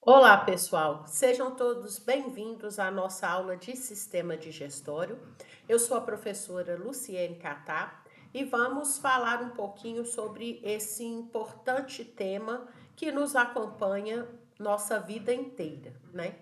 Olá, pessoal. Sejam todos bem-vindos à nossa aula de Sistema Digestório. Eu sou a professora Luciene Catá e vamos falar um pouquinho sobre esse importante tema que nos acompanha nossa vida inteira, né?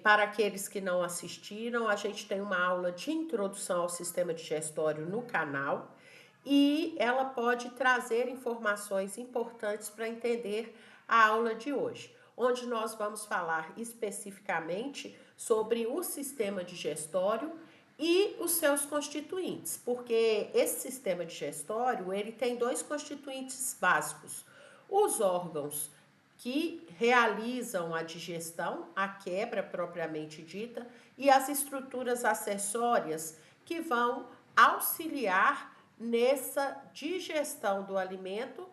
Para aqueles que não assistiram, a gente tem uma aula de introdução ao sistema digestório no canal e ela pode trazer informações importantes para entender a aula de hoje, onde nós vamos falar especificamente sobre o sistema digestório e os seus constituintes, porque esse sistema digestório, ele tem dois constituintes básicos: os órgãos que realizam a digestão, a quebra propriamente dita, e as estruturas acessórias que vão auxiliar nessa digestão do alimento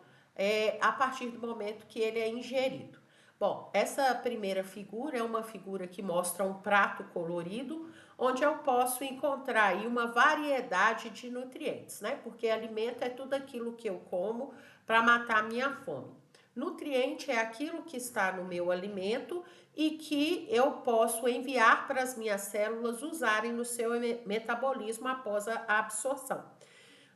a partir do momento que ele é ingerido. Bom, essa primeira figura é uma figura que mostra um prato colorido, onde eu posso encontrar aí uma variedade de nutrientes, né? Porque alimento é tudo aquilo que eu como para matar a minha fome. Nutriente é aquilo que está no meu alimento e que eu posso enviar para as minhas células usarem no seu metabolismo após a absorção.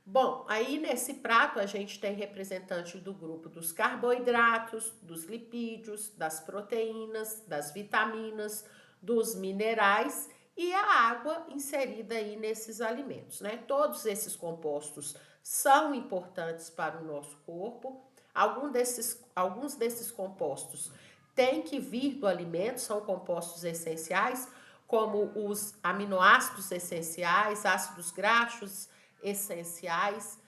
Bom, aí nesse prato a gente tem representantes do grupo dos carboidratos, dos lipídios, das proteínas, das vitaminas, dos minerais e a água inserida aí nesses alimentos, né? Todos esses compostos são importantes para o nosso corpo. Alguns desses compostos têm que vir do alimento, são compostos essenciais, como os aminoácidos essenciais, ácidos graxos essenciais,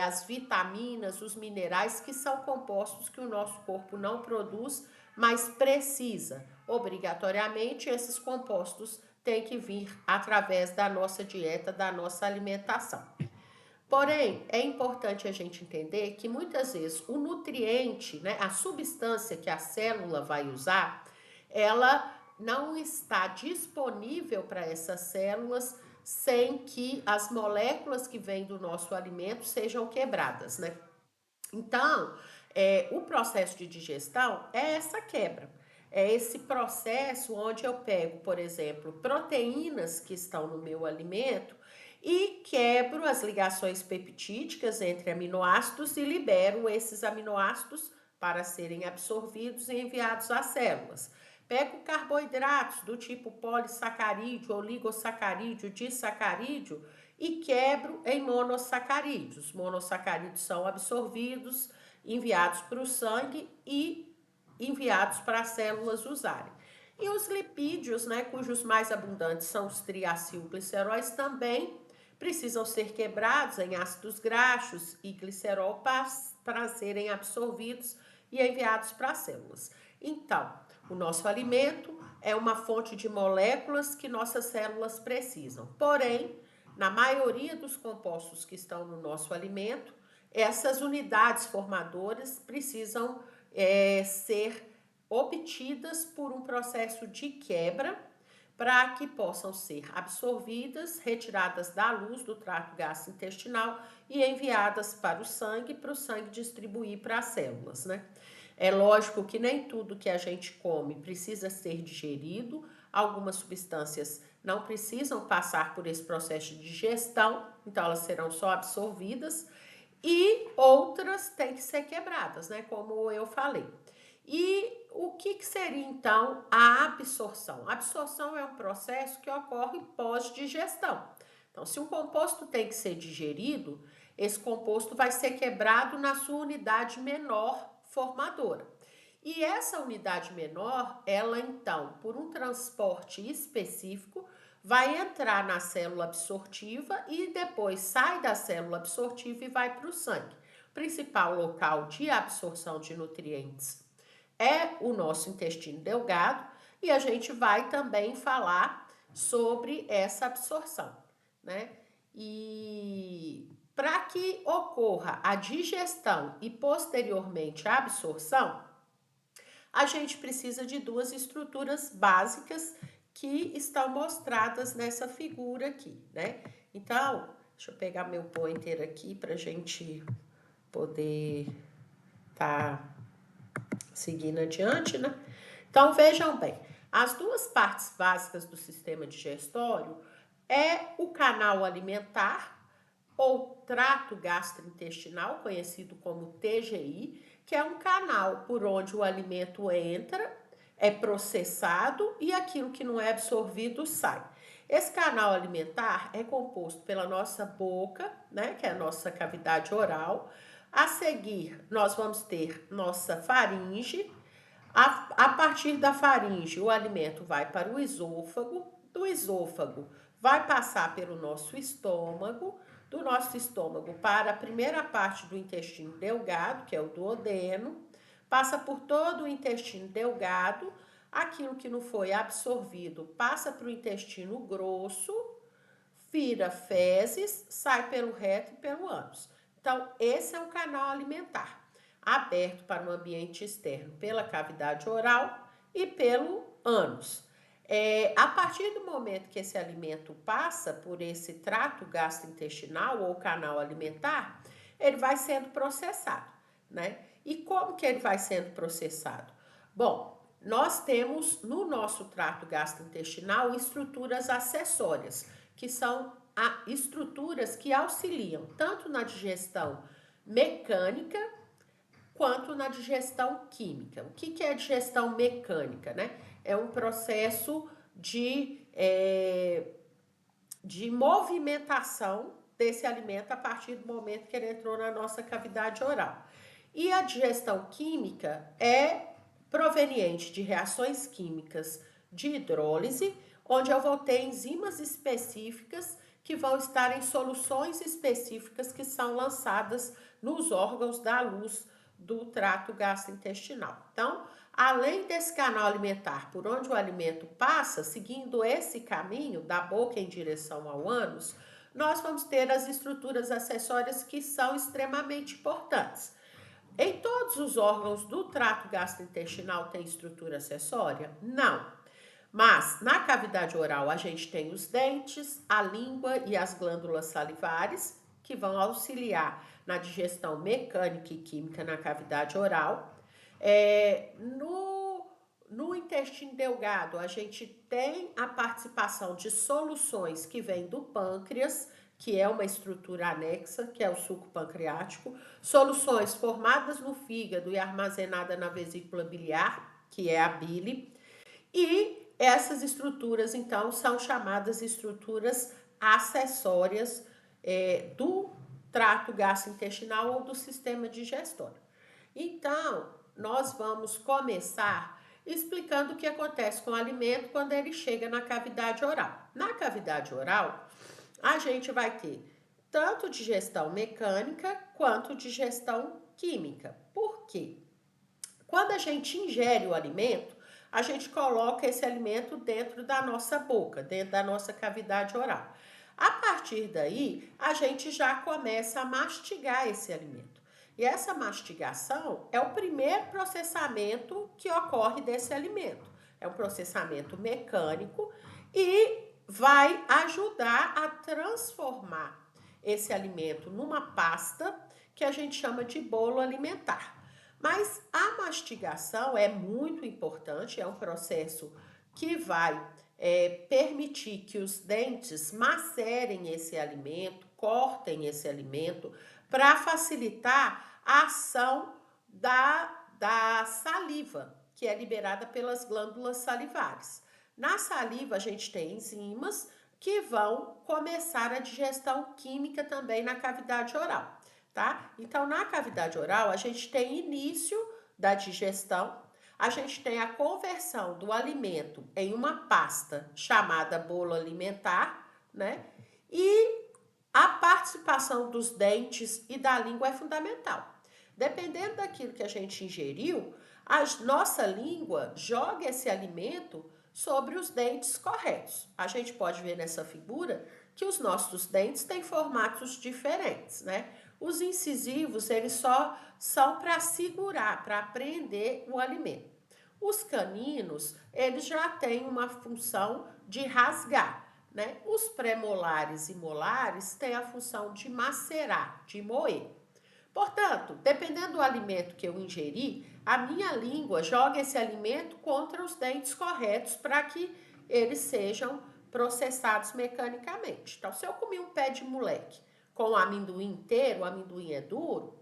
as vitaminas, os minerais, que são compostos que o nosso corpo não produz, mas precisa. Obrigatoriamente, esses compostos têm que vir através da nossa dieta, da nossa alimentação. Porém, é importante a gente entender que muitas vezes o nutriente, né, a substância que a célula vai usar, ela não está disponível para essas células sem que as moléculas que vêm do nosso alimento sejam quebradas, né? Então, o processo de digestão é essa quebra. É esse processo onde eu pego, por exemplo, proteínas que estão no meu alimento e quebro as ligações peptídicas entre aminoácidos e libero esses aminoácidos para serem absorvidos e enviados às células. Pego carboidratos do tipo polissacarídeo, oligosacarídeo, disacarídeo e quebro em monossacarídeos. Monossacarídeos são absorvidos, enviados para o sangue e enviados para as células usarem. E os lipídios, né, cujos mais abundantes são os triacilgliceróis, também precisam ser quebrados em ácidos graxos e glicerol para serem absorvidos e enviados para as células. Então, o nosso alimento é uma fonte de moléculas que nossas células precisam. Porém, na maioria dos compostos que estão no nosso alimento, essas unidades formadoras precisam ser obtidas por um processo de quebra para que possam ser absorvidas, retiradas da luz do trato gastrointestinal e enviadas para o sangue distribuir para as células, né? É lógico que nem tudo que a gente come precisa ser digerido, algumas substâncias não precisam passar por esse processo de digestão, então elas serão só absorvidas, e outras têm que ser quebradas, né? Como eu falei. E o que seria então a absorção? A absorção é um processo que ocorre pós-digestão. Então, se um composto tem que ser digerido, esse composto vai ser quebrado na sua unidade menor formadora. E essa unidade menor, ela então, por um transporte específico, vai entrar na célula absortiva e depois sai da célula absortiva e vai para o sangue. O principal local de absorção de nutrientes é o nosso intestino delgado e a gente vai também falar sobre essa absorção, né? E para que ocorra a digestão e posteriormente a absorção, a gente precisa de duas estruturas básicas que estão mostradas nessa figura aqui, né? Então, deixa eu pegar meu pointer aqui para a gente poder tá seguindo adiante, né? Então, vejam bem, as duas partes básicas do sistema digestório é o canal alimentar, ou trato gastrointestinal, conhecido como TGI, que é um canal por onde o alimento entra, é processado e aquilo que não é absorvido sai. Esse canal alimentar é composto pela nossa boca, né, que é a nossa cavidade oral. A seguir, nós vamos ter nossa faringe. A partir da faringe, o alimento vai para o esôfago. Do esôfago, vai passar pelo nosso estômago. Do nosso estômago para a primeira parte do intestino delgado, que é o duodeno, passa por todo o intestino delgado, aquilo que não foi absorvido passa para o intestino grosso, vira fezes, sai pelo reto e pelo ânus. Então, esse é o canal alimentar, aberto para o ambiente externo pela cavidade oral e pelo ânus. A partir do momento que esse alimento passa por esse trato gastrointestinal ou canal alimentar, ele vai sendo processado, né? E como que ele vai sendo processado? Bom, nós temos no nosso trato gastrointestinal estruturas acessórias, que são estruturas que auxiliam tanto na digestão mecânica quanto na digestão química. O que é digestão mecânica, né? É um processo de movimentação desse alimento a partir do momento que ele entrou na nossa cavidade oral. E a digestão química é proveniente de reações químicas de hidrólise, onde eu vou ter enzimas específicas que vão estar em soluções específicas que são lançadas nos órgãos da luz do trato gastrointestinal. Então, além desse canal alimentar por onde o alimento passa, seguindo esse caminho da boca em direção ao ânus, nós vamos ter as estruturas acessórias que são extremamente importantes. Em todos os órgãos do trato gastrointestinal tem estrutura acessória? Não. Mas na cavidade oral a gente tem os dentes, a língua e as glândulas salivares, que vão auxiliar na digestão mecânica e química na cavidade oral. No intestino delgado, a gente tem a participação de soluções que vêm do pâncreas, que é uma estrutura anexa, que é o suco pancreático, soluções formadas no fígado e armazenadas na vesícula biliar, que é a bile, e essas estruturas, então, são chamadas estruturas acessórias do trato gastrointestinal ou do sistema digestório. Então, nós vamos começar explicando o que acontece com o alimento quando ele chega na cavidade oral. Na cavidade oral, a gente vai ter tanto digestão mecânica quanto digestão química. Por quê? Quando a gente ingere o alimento, a gente coloca esse alimento dentro da nossa boca, dentro da nossa cavidade oral. A partir daí, a gente já começa a mastigar esse alimento. E essa mastigação é o primeiro processamento que ocorre desse alimento. É um processamento mecânico e vai ajudar a transformar esse alimento numa pasta que a gente chama de bolo alimentar. Mas a mastigação é muito importante, é um processo que vai permitir que os dentes macerem esse alimento, cortem esse alimento, para facilitar a ação da saliva, que é liberada pelas glândulas salivares. Na saliva, a gente tem enzimas que vão começar a digestão química também na cavidade oral, tá? Então, na cavidade oral, a gente tem início da digestão, a gente tem a conversão do alimento em uma pasta chamada bolo alimentar, né? E a participação dos dentes e da língua é fundamental. Dependendo daquilo que a gente ingeriu, a nossa língua joga esse alimento sobre os dentes corretos. A gente pode ver nessa figura que os nossos dentes têm formatos diferentes, né? Os incisivos, eles só são para segurar, para prender o alimento. Os caninos, eles já têm uma função de rasgar, né? Os premolares e molares têm a função de macerar, de moer. Portanto, dependendo do alimento que eu ingeri, a minha língua joga esse alimento contra os dentes corretos para que eles sejam processados mecanicamente. Então, se eu comi um pé de moleque com o amendoim inteiro, o amendoim é duro,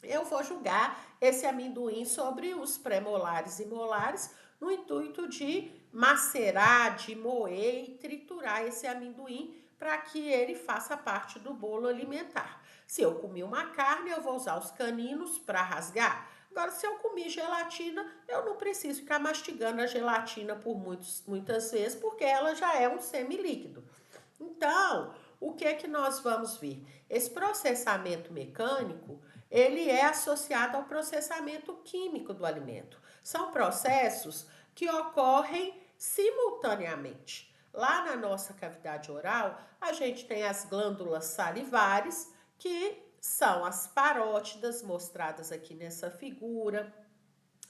eu vou julgar esse amendoim sobre os pré-molares e molares no intuito de macerar, de moer e triturar esse amendoim para que ele faça parte do bolo alimentar. Se eu comi uma carne, eu vou usar os caninos para rasgar. Agora, se eu comi gelatina, eu não preciso ficar mastigando a gelatina por muitas vezes, porque ela já é um semilíquido. Então, o que é que nós vamos ver? Esse processamento mecânico, ele é associado ao processamento químico do alimento. São processos que ocorrem simultaneamente. Lá na nossa cavidade oral, a gente tem as glândulas salivares, que são as parótidas, mostradas aqui nessa figura,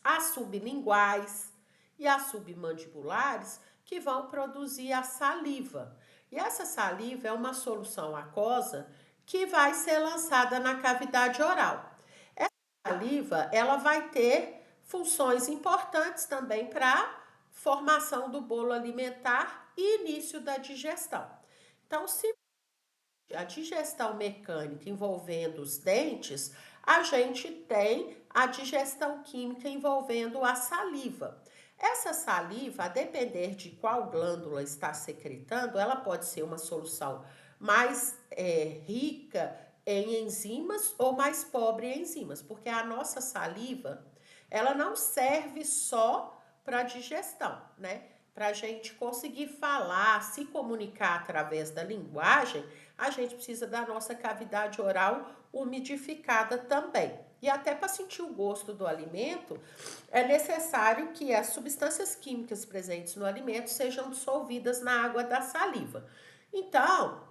as sublinguais e as submandibulares, que vão produzir a saliva. E essa saliva é uma solução aquosa que vai ser lançada na cavidade oral. Essa saliva, ela vai ter funções importantes também para a formação do bolo alimentar e início da digestão. Então, se a digestão mecânica envolvendo os dentes, a gente tem a digestão química envolvendo a saliva. Essa saliva, a depender de qual glândula está secretando, ela pode ser uma solução mais rica em enzimas ou mais pobre em enzimas, porque a nossa saliva, ela não serve só para digestão, né? Para a gente conseguir falar, se comunicar através da linguagem, a gente precisa da nossa cavidade oral umidificada também. E até para sentir o gosto do alimento, é necessário que as substâncias químicas presentes no alimento sejam dissolvidas na água da saliva. Então,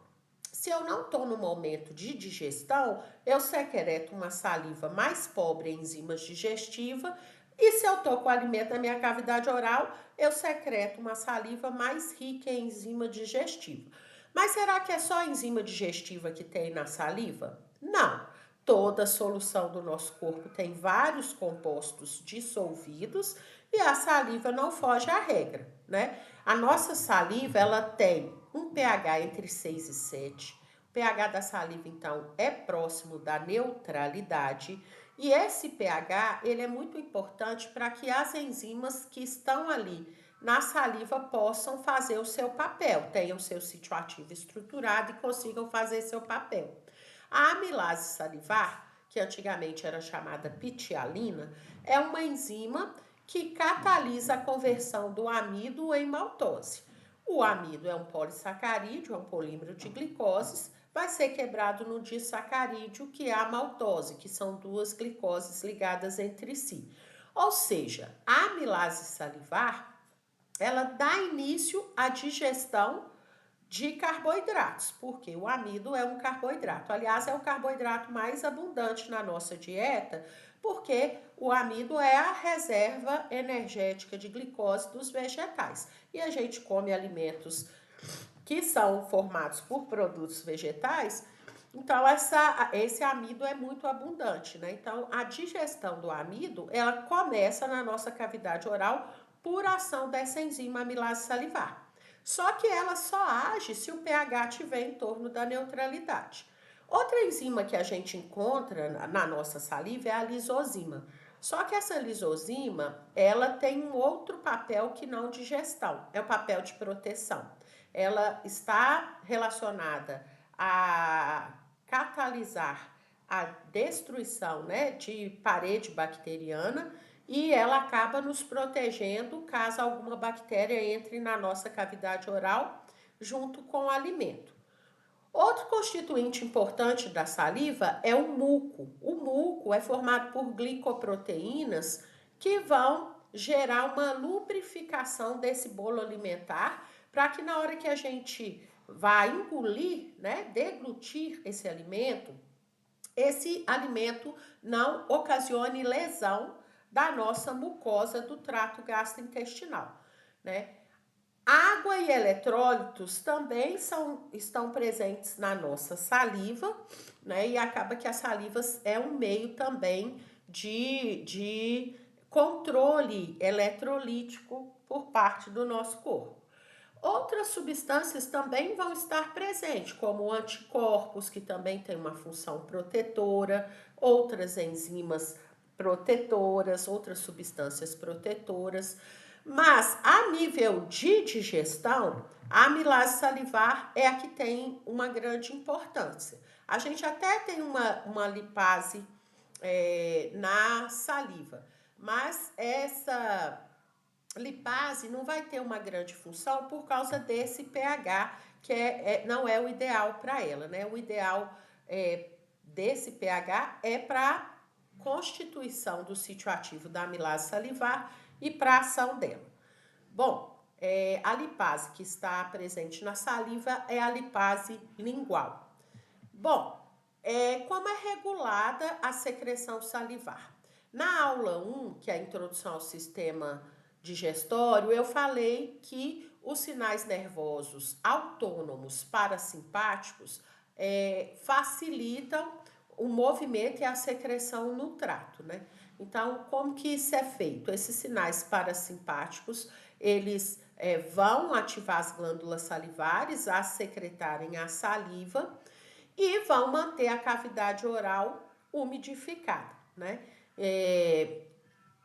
se eu não estou no momento de digestão, eu secreto uma saliva mais pobre em enzimas digestivas, e se eu estou com o alimento na minha cavidade oral, eu secreto uma saliva mais rica em enzima digestiva. Mas será que é só a enzima digestiva que tem na saliva? Não. Toda solução do nosso corpo tem vários compostos dissolvidos e a saliva não foge à regra, né? A nossa saliva, ela tem um pH entre 6 e 7. O pH da saliva, então, é próximo da neutralidade. E esse pH, ele é muito importante para que as enzimas que estão ali na saliva possam fazer o seu papel, tenham seu sítio ativo estruturado e consigam fazer seu papel. A amilase salivar, que antigamente era chamada pitialina, é uma enzima que catalisa a conversão do amido em maltose. O amido é um polissacarídeo, é um polímero de glicoses, vai ser quebrado no disacarídeo, que é a maltose, que são duas glicoses ligadas entre si. Ou seja, a amilase salivar, ela dá início à digestão de carboidratos, porque o amido é um carboidrato. Aliás, é o carboidrato mais abundante na nossa dieta, porque o amido é a reserva energética de glicose dos vegetais. E a gente come alimentos que são formados por produtos vegetais, então esse amido é muito abundante, né? Então, a digestão do amido, ela começa na nossa cavidade oral por ação dessa enzima amilase salivar. Só que ela só age se o pH estiver em torno da neutralidade. Outra enzima que a gente encontra na nossa saliva é a lisozima. Só que essa lisozima, ela tem um outro papel que não digestão, é o papel de proteção. Ela está relacionada a catalisar a destruição, né, de parede bacteriana, e ela acaba nos protegendo caso alguma bactéria entre na nossa cavidade oral junto com o alimento. Outro constituinte importante da saliva é o muco. O muco é formado por glicoproteínas que vão gerar uma lubrificação desse bolo alimentar para que na hora que a gente vai engolir, né, deglutir esse alimento não ocasione lesão da nossa mucosa do trato gastrointestinal, né? Água e eletrólitos também estão presentes na nossa saliva, né? E acaba que a saliva é um meio também de controle eletrolítico por parte do nosso corpo. Outras substâncias também vão estar presentes, como anticorpos, que também tem uma função protetora, outras enzimas protetoras, outras substâncias protetoras. Mas, a nível de digestão, a amilase salivar é a que tem uma grande importância. A gente até tem uma lipase na saliva, mas essa lipase não vai ter uma grande função por causa desse pH, que não é o ideal para ela, né? O ideal desse pH é para constituição do sítio ativo da amilase salivar e para a ação dela. Bom, a lipase que está presente na saliva é a lipase lingual. Bom, como é regulada a secreção salivar? Na aula 1, que é a introdução ao sistema digestório, eu falei que os sinais nervosos autônomos parasimpáticos facilitam o movimento e a secreção no trato, né? Então, como que isso é feito? Esses sinais parasimpáticos, eles vão ativar as glândulas salivares a secretarem a saliva e vão manter a cavidade oral umidificada, né?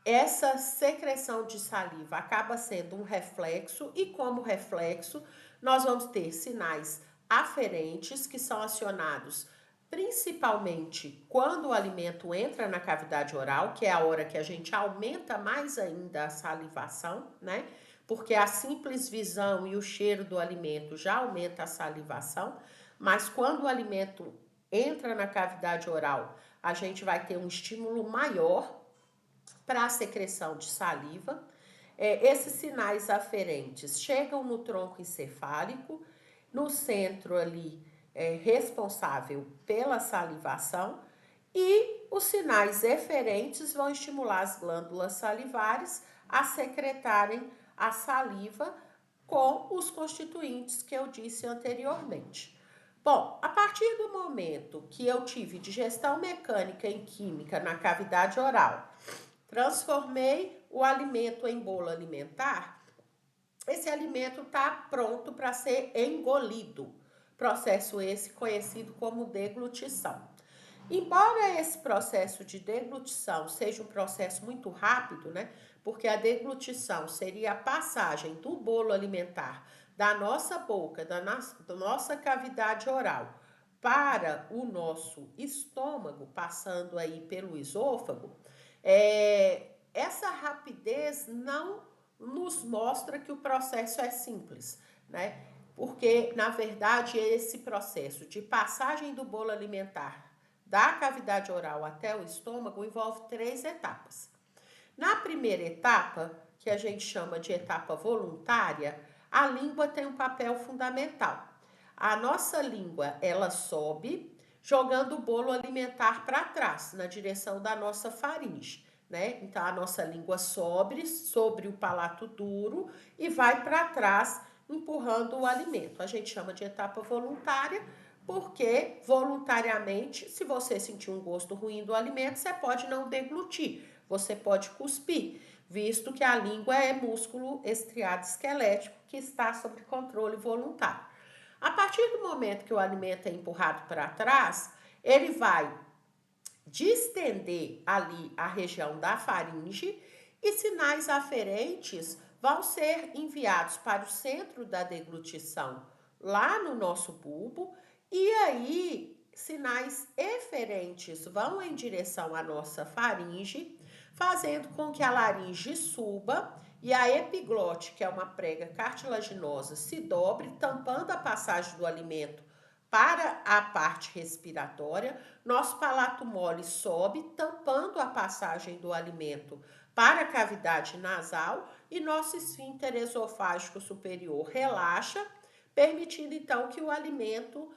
Essa secreção de saliva acaba sendo um reflexo e, como reflexo, nós vamos ter sinais aferentes que são acionados principalmente quando o alimento entra na cavidade oral, que é a hora que a gente aumenta mais ainda a salivação, né? Porque a simples visão e o cheiro do alimento já aumenta a salivação, mas quando o alimento entra na cavidade oral, a gente vai ter um estímulo maior para a secreção de saliva. Esses sinais aferentes chegam no tronco encefálico, no centro ali responsável pela salivação, e os sinais eferentes vão estimular as glândulas salivares a secretarem a saliva com os constituintes que eu disse anteriormente. Bom, a partir do momento que eu tive digestão mecânica e química na cavidade oral, transformei o alimento em bolo alimentar, esse alimento está pronto para ser engolido. Processo esse conhecido como deglutição. Embora esse processo de deglutição seja um processo muito rápido, né? Porque a deglutição seria a passagem do bolo alimentar da nossa boca, da nossa cavidade oral, para o nosso estômago, passando aí pelo esôfago, essa rapidez não nos mostra que o processo é simples, né? Porque, na verdade, esse processo de passagem do bolo alimentar da cavidade oral até o estômago envolve 3 etapas. Na primeira etapa, que a gente chama de etapa voluntária, a língua tem um papel fundamental. A nossa língua, ela sobe, jogando o bolo alimentar para trás, na direção da nossa faringe, né? Então, a nossa língua sobe sobre o palato duro e vai para trás, empurrando o alimento. A gente chama de etapa voluntária, porque voluntariamente, se você sentir um gosto ruim do alimento, você pode não deglutir, você pode cuspir, visto que a língua é músculo estriado esquelético que está sob controle voluntário. A partir do momento que o alimento é empurrado para trás, ele vai distender ali a região da faringe e sinais aferentes vão ser enviados para o centro da deglutição, lá no nosso bulbo, e aí sinais eferentes vão em direção à nossa faringe, fazendo com que a laringe suba e a epiglote, que é uma prega cartilaginosa, se dobre, tampando a passagem do alimento para a parte respiratória. Nosso palato mole sobe, tampando a passagem do alimento para a cavidade nasal, e nosso esfíncter esofágico superior relaxa, permitindo então que o alimento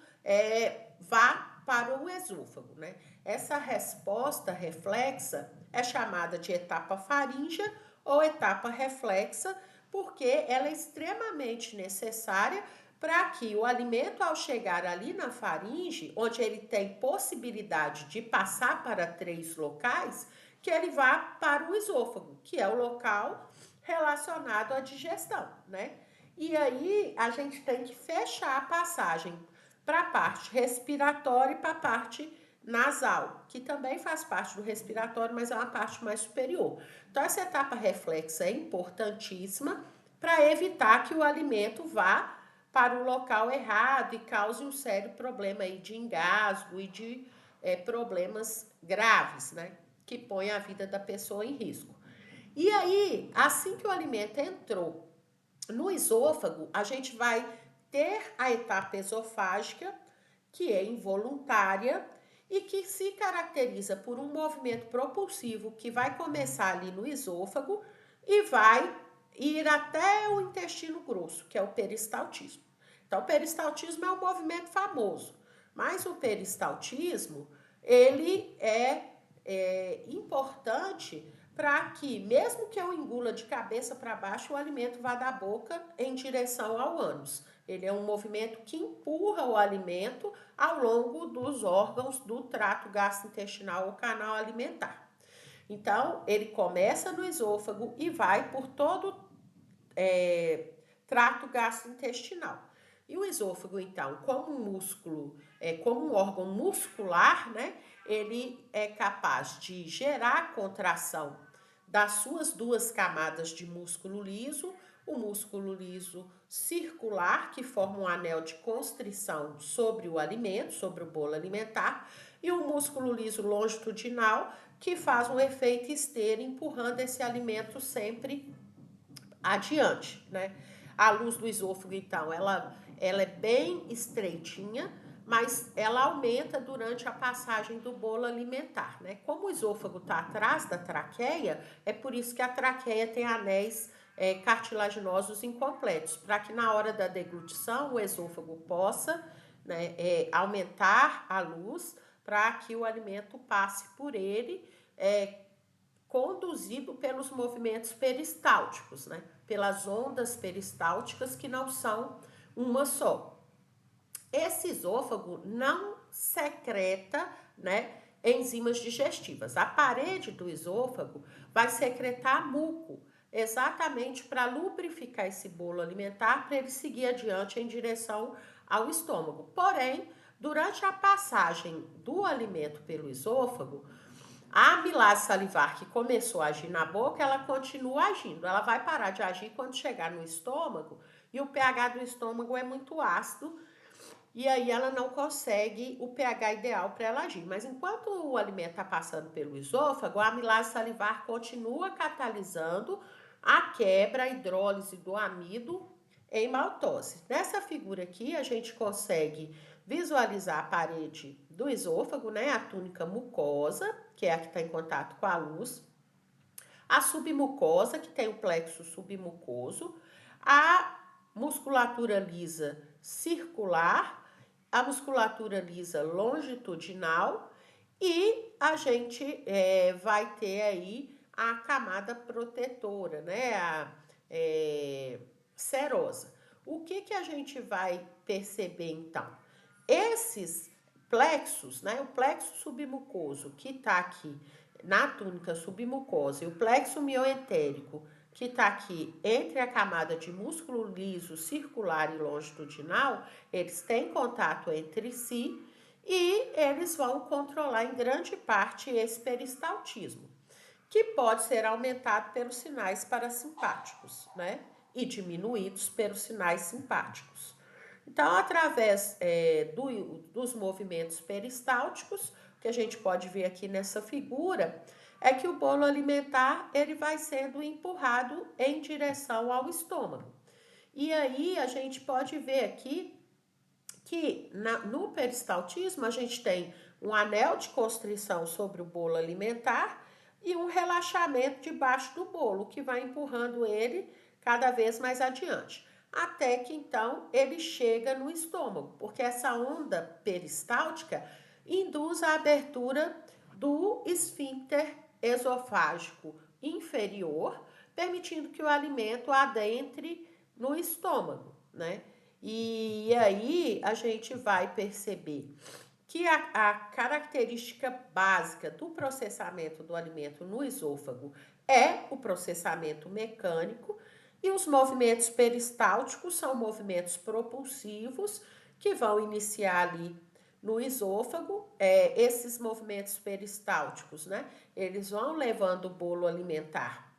vá para o esôfago, né? Essa resposta reflexa é chamada de etapa faríngea ou etapa reflexa, porque ela é extremamente necessária para que o alimento, ao chegar ali na faringe, onde ele tem possibilidade de passar para 3 locais, que ele vá para o esôfago, que é o local relacionado à digestão, né? E aí a gente tem que fechar a passagem para a parte respiratória e para a parte nasal, que também faz parte do respiratório, mas é uma parte mais superior. Então, essa etapa reflexa é importantíssima para evitar que o alimento vá para o local errado e cause um sério problema aí de engasgo e de problemas graves, né? Que põe a vida da pessoa em risco. E aí, assim que o alimento entrou no esôfago, a gente vai ter a etapa esofágica, que é involuntária e que se caracteriza por um movimento propulsivo que vai começar ali no esôfago e vai ir até o intestino grosso, que é o peristaltismo. Então, o peristaltismo é um movimento famoso, mas o peristaltismo, ele é importante para que, mesmo que eu engula de cabeça para baixo, o alimento vá da boca em direção ao ânus. Ele é um movimento que empurra o alimento ao longo dos órgãos do trato gastrointestinal ou canal alimentar. Então, ele começa no esôfago e vai por todo o trato gastrointestinal. E o esôfago, então, como um músculo, como um órgão muscular, né, ele é capaz de gerar contração das suas duas camadas de músculo liso, o músculo liso circular, que forma um anel de constrição sobre o alimento, sobre o bolo alimentar, e o músculo liso longitudinal, que faz um efeito esteira, empurrando esse alimento sempre adiante, né? A luz do esôfago, então, ela é bem estreitinha, mas ela aumenta durante a passagem do bolo alimentar, né? Como o esôfago está atrás da traqueia, é por isso que a traqueia tem anéis cartilaginosos incompletos, para que na hora da deglutição o esôfago possa, né, aumentar a luz para que o alimento passe por ele, conduzido pelos movimentos peristálticos, né? Pelas ondas peristálticas que não são uma só. Esse esôfago não secreta, né, enzimas digestivas. A parede do esôfago vai secretar muco, exatamente para lubrificar esse bolo alimentar, para ele seguir adiante em direção ao estômago. Porém, durante a passagem do alimento pelo esôfago, a amilase salivar que começou a agir na boca, ela continua agindo. Ela vai parar de agir quando chegar no estômago e o pH do estômago é muito ácido e aí ela não consegue o pH ideal para ela agir. Mas enquanto o alimento está passando pelo esôfago, a amilase salivar continua catalisando a quebra, a hidrólise do amido em maltose. Nessa figura aqui, a gente consegue visualizar a parede do esôfago, né? A túnica mucosa, que é a que está em contato com a luz, a submucosa, que tem o plexo submucoso, a musculatura lisa circular, a musculatura lisa longitudinal e a gente vai ter aí a camada protetora, né? A serosa. O que a gente vai perceber então? Esses plexos, né? O plexo submucoso que está aqui na túnica submucosa e o plexo mioentérico que está aqui entre a camada de músculo liso, circular e longitudinal, eles têm contato entre si e eles vão controlar em grande parte esse peristaltismo, que pode ser aumentado pelos sinais parasimpáticos, né? E diminuídos pelos sinais simpáticos. Então, através dos movimentos peristálticos, que a gente pode ver aqui nessa figura, é que o bolo alimentar ele vai sendo empurrado em direção ao estômago. E aí a gente pode ver aqui que no peristaltismo a gente tem um anel de constrição sobre o bolo alimentar e um relaxamento debaixo do bolo, que vai empurrando ele cada vez mais adiante, até que então ele chega no estômago, porque essa onda peristáltica induz a abertura do esfíncter esofágico inferior, permitindo que o alimento adentre no estômago, né? E aí a gente vai perceber que a característica básica do processamento do alimento no esôfago é o processamento mecânico e os movimentos peristálticos são movimentos propulsivos que vão iniciar ali no esôfago. Esses movimentos peristálticos, né? Eles vão levando o bolo alimentar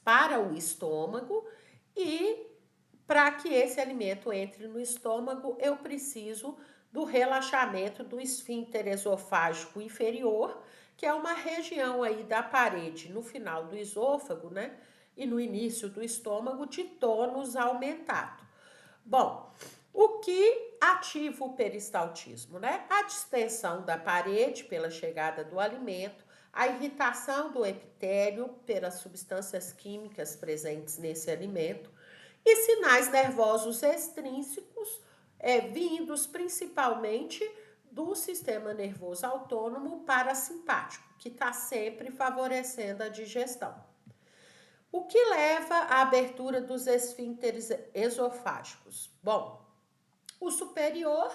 para o estômago e para que esse alimento entre no estômago, eu preciso do relaxamento do esfíncter esofágico inferior, que é uma região aí da parede no final do esôfago, né? E no início do estômago de tônus aumentado. Bom, o que ativa o peristaltismo, né? A distensão da parede pela chegada do alimento, a irritação do epitélio pelas substâncias químicas presentes nesse alimento e sinais nervosos extrínsecos, vindos principalmente do sistema nervoso autônomo parasimpático, que está sempre favorecendo a digestão. O que leva à abertura dos esfíncteres esofágicos? Bom, o superior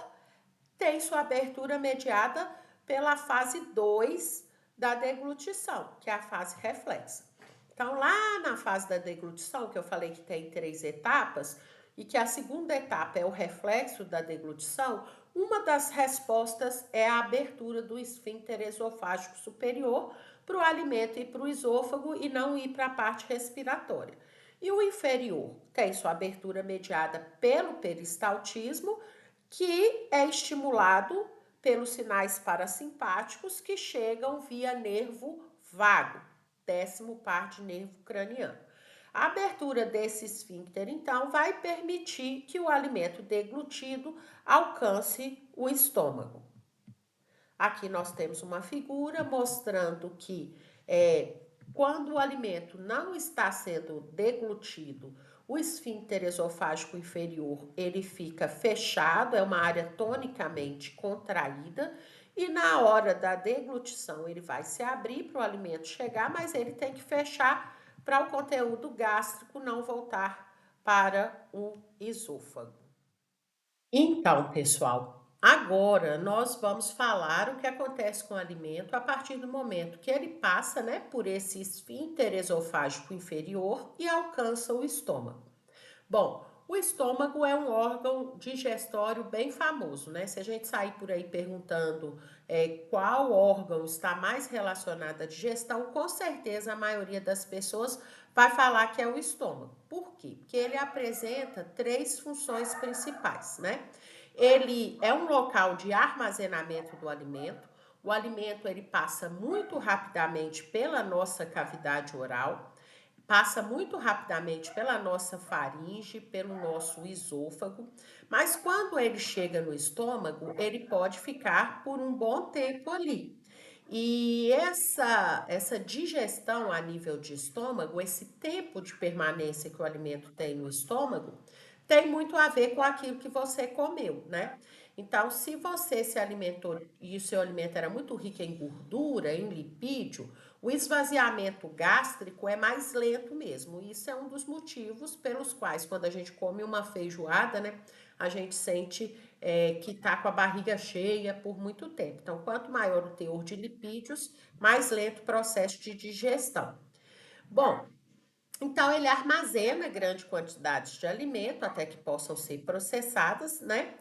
tem sua abertura mediada pela fase 2 da deglutição, que é a fase reflexa. Então, lá na fase da deglutição, que eu falei que tem 3 etapas, e que a segunda etapa é o reflexo da deglutição, uma das respostas é a abertura do esfíncter esofágico superior para o alimento ir para o esôfago e não ir para a parte respiratória. E o inferior tem sua abertura mediada pelo peristaltismo, que é estimulado pelos sinais parasimpáticos que chegam via nervo vago, 10º par de nervo craniano. A abertura desse esfíncter, então, vai permitir que o alimento deglutido alcance o estômago. Aqui nós temos uma figura mostrando que quando o alimento não está sendo deglutido, o esfíncter esofágico inferior ele fica fechado, é uma área tonicamente contraída, e na hora da deglutição ele vai se abrir para o alimento chegar, mas ele tem que fechar para o conteúdo gástrico não voltar para o esôfago. Então, pessoal, agora nós vamos falar o que acontece com o alimento a partir do momento que ele passa, né, por esse esfíncter esofágico inferior e alcança o estômago. Bom, o estômago é um órgão digestório bem famoso, né? Se a gente sair por aí perguntando qual órgão está mais relacionado à digestão, com certeza a maioria das pessoas vai falar que é o estômago. Por quê? Porque ele apresenta 3 funções principais, né? Ele é um local de armazenamento do alimento. O alimento ele passa muito rapidamente pela nossa cavidade oral, passa muito rapidamente pela nossa faringe, pelo nosso esôfago, mas quando ele chega no estômago, ele pode ficar por um bom tempo ali. E essa digestão a nível de estômago, esse tempo de permanência que o alimento tem no estômago, tem muito a ver com aquilo que você comeu, né? Então, se você se alimentou e o seu alimento era muito rico em gordura, em lipídio, o esvaziamento gástrico é mais lento mesmo. Isso é um dos motivos pelos quais, quando a gente come uma feijoada, né, a gente sente que está com a barriga cheia por muito tempo. Então, quanto maior o teor de lipídios, mais lento o processo de digestão. Bom, então ele armazena grande quantidade de alimento até que possam ser processadas, né?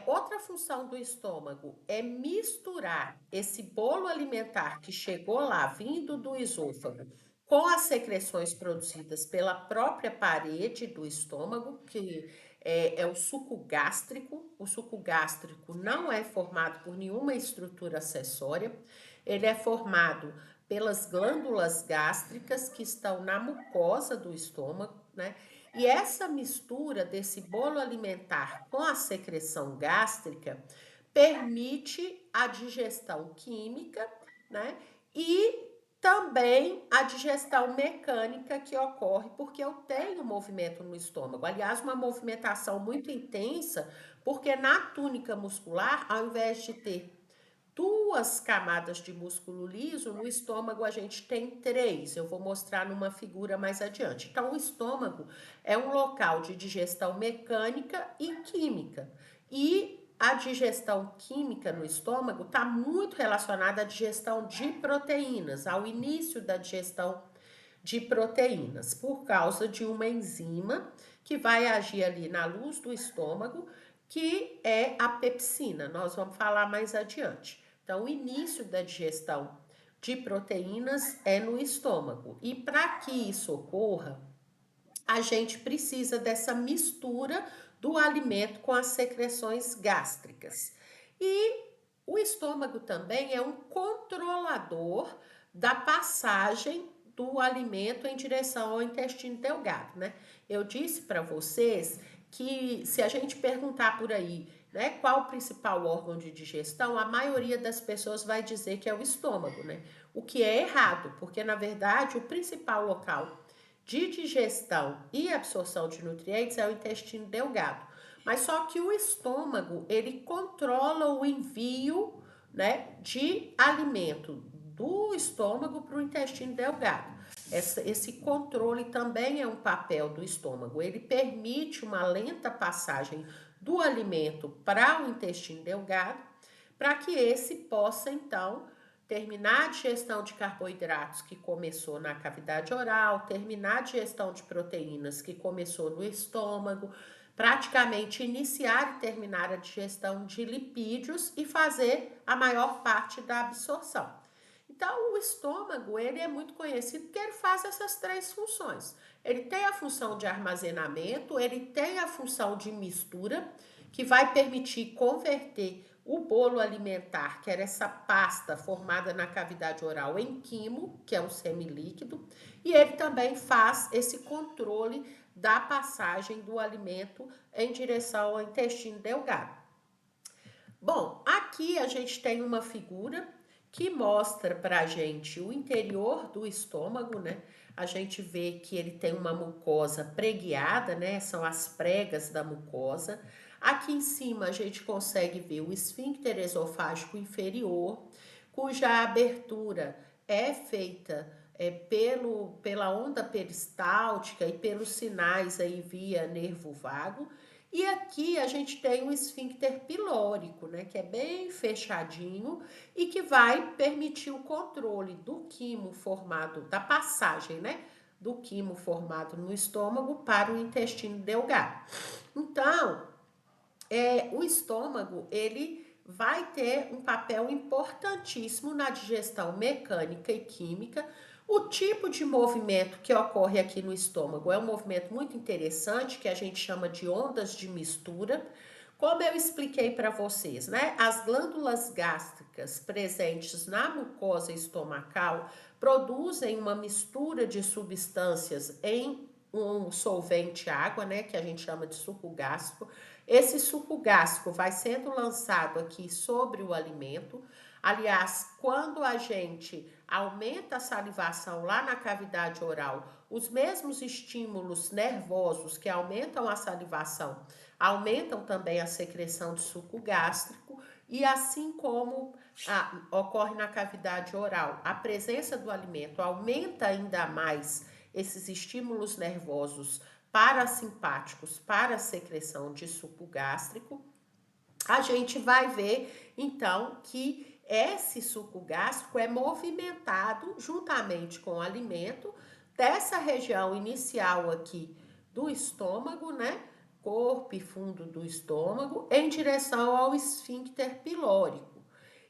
Outra função do estômago é misturar esse bolo alimentar que chegou lá, vindo do esôfago, com as secreções produzidas pela própria parede do estômago, que é o suco gástrico. O suco gástrico não é formado por nenhuma estrutura acessória, ele é formado pelas glândulas gástricas que estão na mucosa do estômago, né? E essa mistura desse bolo alimentar com a secreção gástrica permite a digestão química, né? E também a digestão mecânica que ocorre porque eu tenho movimento no estômago. Aliás, uma movimentação muito intensa, porque na túnica muscular, ao invés de ter 2 camadas de músculo liso, no estômago a gente tem 3. Eu vou mostrar numa figura mais adiante. Então, o estômago é um local de digestão mecânica e química. E a digestão química no estômago está muito relacionada à digestão de proteínas, ao início da digestão de proteínas, por causa de uma enzima que vai agir ali na luz do estômago, que é a pepsina. Nós vamos falar mais adiante. Então, o início da digestão de proteínas é no estômago. E para que isso ocorra, a gente precisa dessa mistura do alimento com as secreções gástricas. E o estômago também é um controlador da passagem do alimento em direção ao intestino delgado, né? Eu disse para vocês que se a gente perguntar por aí, né, qual o principal órgão de digestão, a maioria das pessoas vai dizer que é o estômago, né? O que é errado, porque na verdade o principal local de digestão e absorção de nutrientes é o intestino delgado. Mas só que o estômago, ele controla o envio, né, de alimento do estômago para o intestino delgado. Esse controle também é um papel do estômago. Ele permite uma lenta passagem do alimento para o intestino delgado, para que esse possa, então, terminar a digestão de carboidratos que começou na cavidade oral, terminar a digestão de proteínas que começou no estômago, praticamente iniciar e terminar a digestão de lipídios e fazer a maior parte da absorção. Então, o estômago, ele é muito conhecido porque ele faz essas três funções. Ele tem a função de armazenamento, ele tem a função de mistura, que vai permitir converter o bolo alimentar, que era essa pasta formada na cavidade oral, em quimo, que é um semilíquido, e ele também faz esse controle da passagem do alimento em direção ao intestino delgado. Bom, aqui a gente tem uma figura que mostra pra gente o interior do estômago, né? A gente vê que ele tem uma mucosa preguiada, né? São as pregas da mucosa. Aqui em cima a gente consegue ver o esfíncter esofágico inferior, cuja abertura é feita pela onda peristáltica e pelos sinais aí via nervo vago. E aqui a gente tem o esfíncter pilórico, né, que é bem fechadinho e que vai permitir o controle do quimo formado, da passagem, né, do quimo formado no estômago para o intestino delgado. Então, o estômago, ele vai ter um papel importantíssimo na digestão mecânica e química. O tipo de movimento que ocorre aqui no estômago é um movimento muito interessante, que a gente chama de ondas de mistura. Como eu expliquei para vocês, né? As glândulas gástricas presentes na mucosa estomacal produzem uma mistura de substâncias em um solvente água, né? Que a gente chama de suco gástrico. Esse suco gástrico vai sendo lançado aqui sobre o alimento. Aliás, quando a gente aumenta a salivação lá na cavidade oral, os mesmos estímulos nervosos que aumentam a salivação aumentam também a secreção de suco gástrico, e assim como ocorre na cavidade oral, a presença do alimento aumenta ainda mais esses estímulos nervosos parasimpáticos para a secreção de suco gástrico. A gente vai ver então que esse suco gástrico é movimentado juntamente com o alimento dessa região inicial aqui do estômago, né? Corpo e fundo do estômago, em direção ao esfíncter pilórico.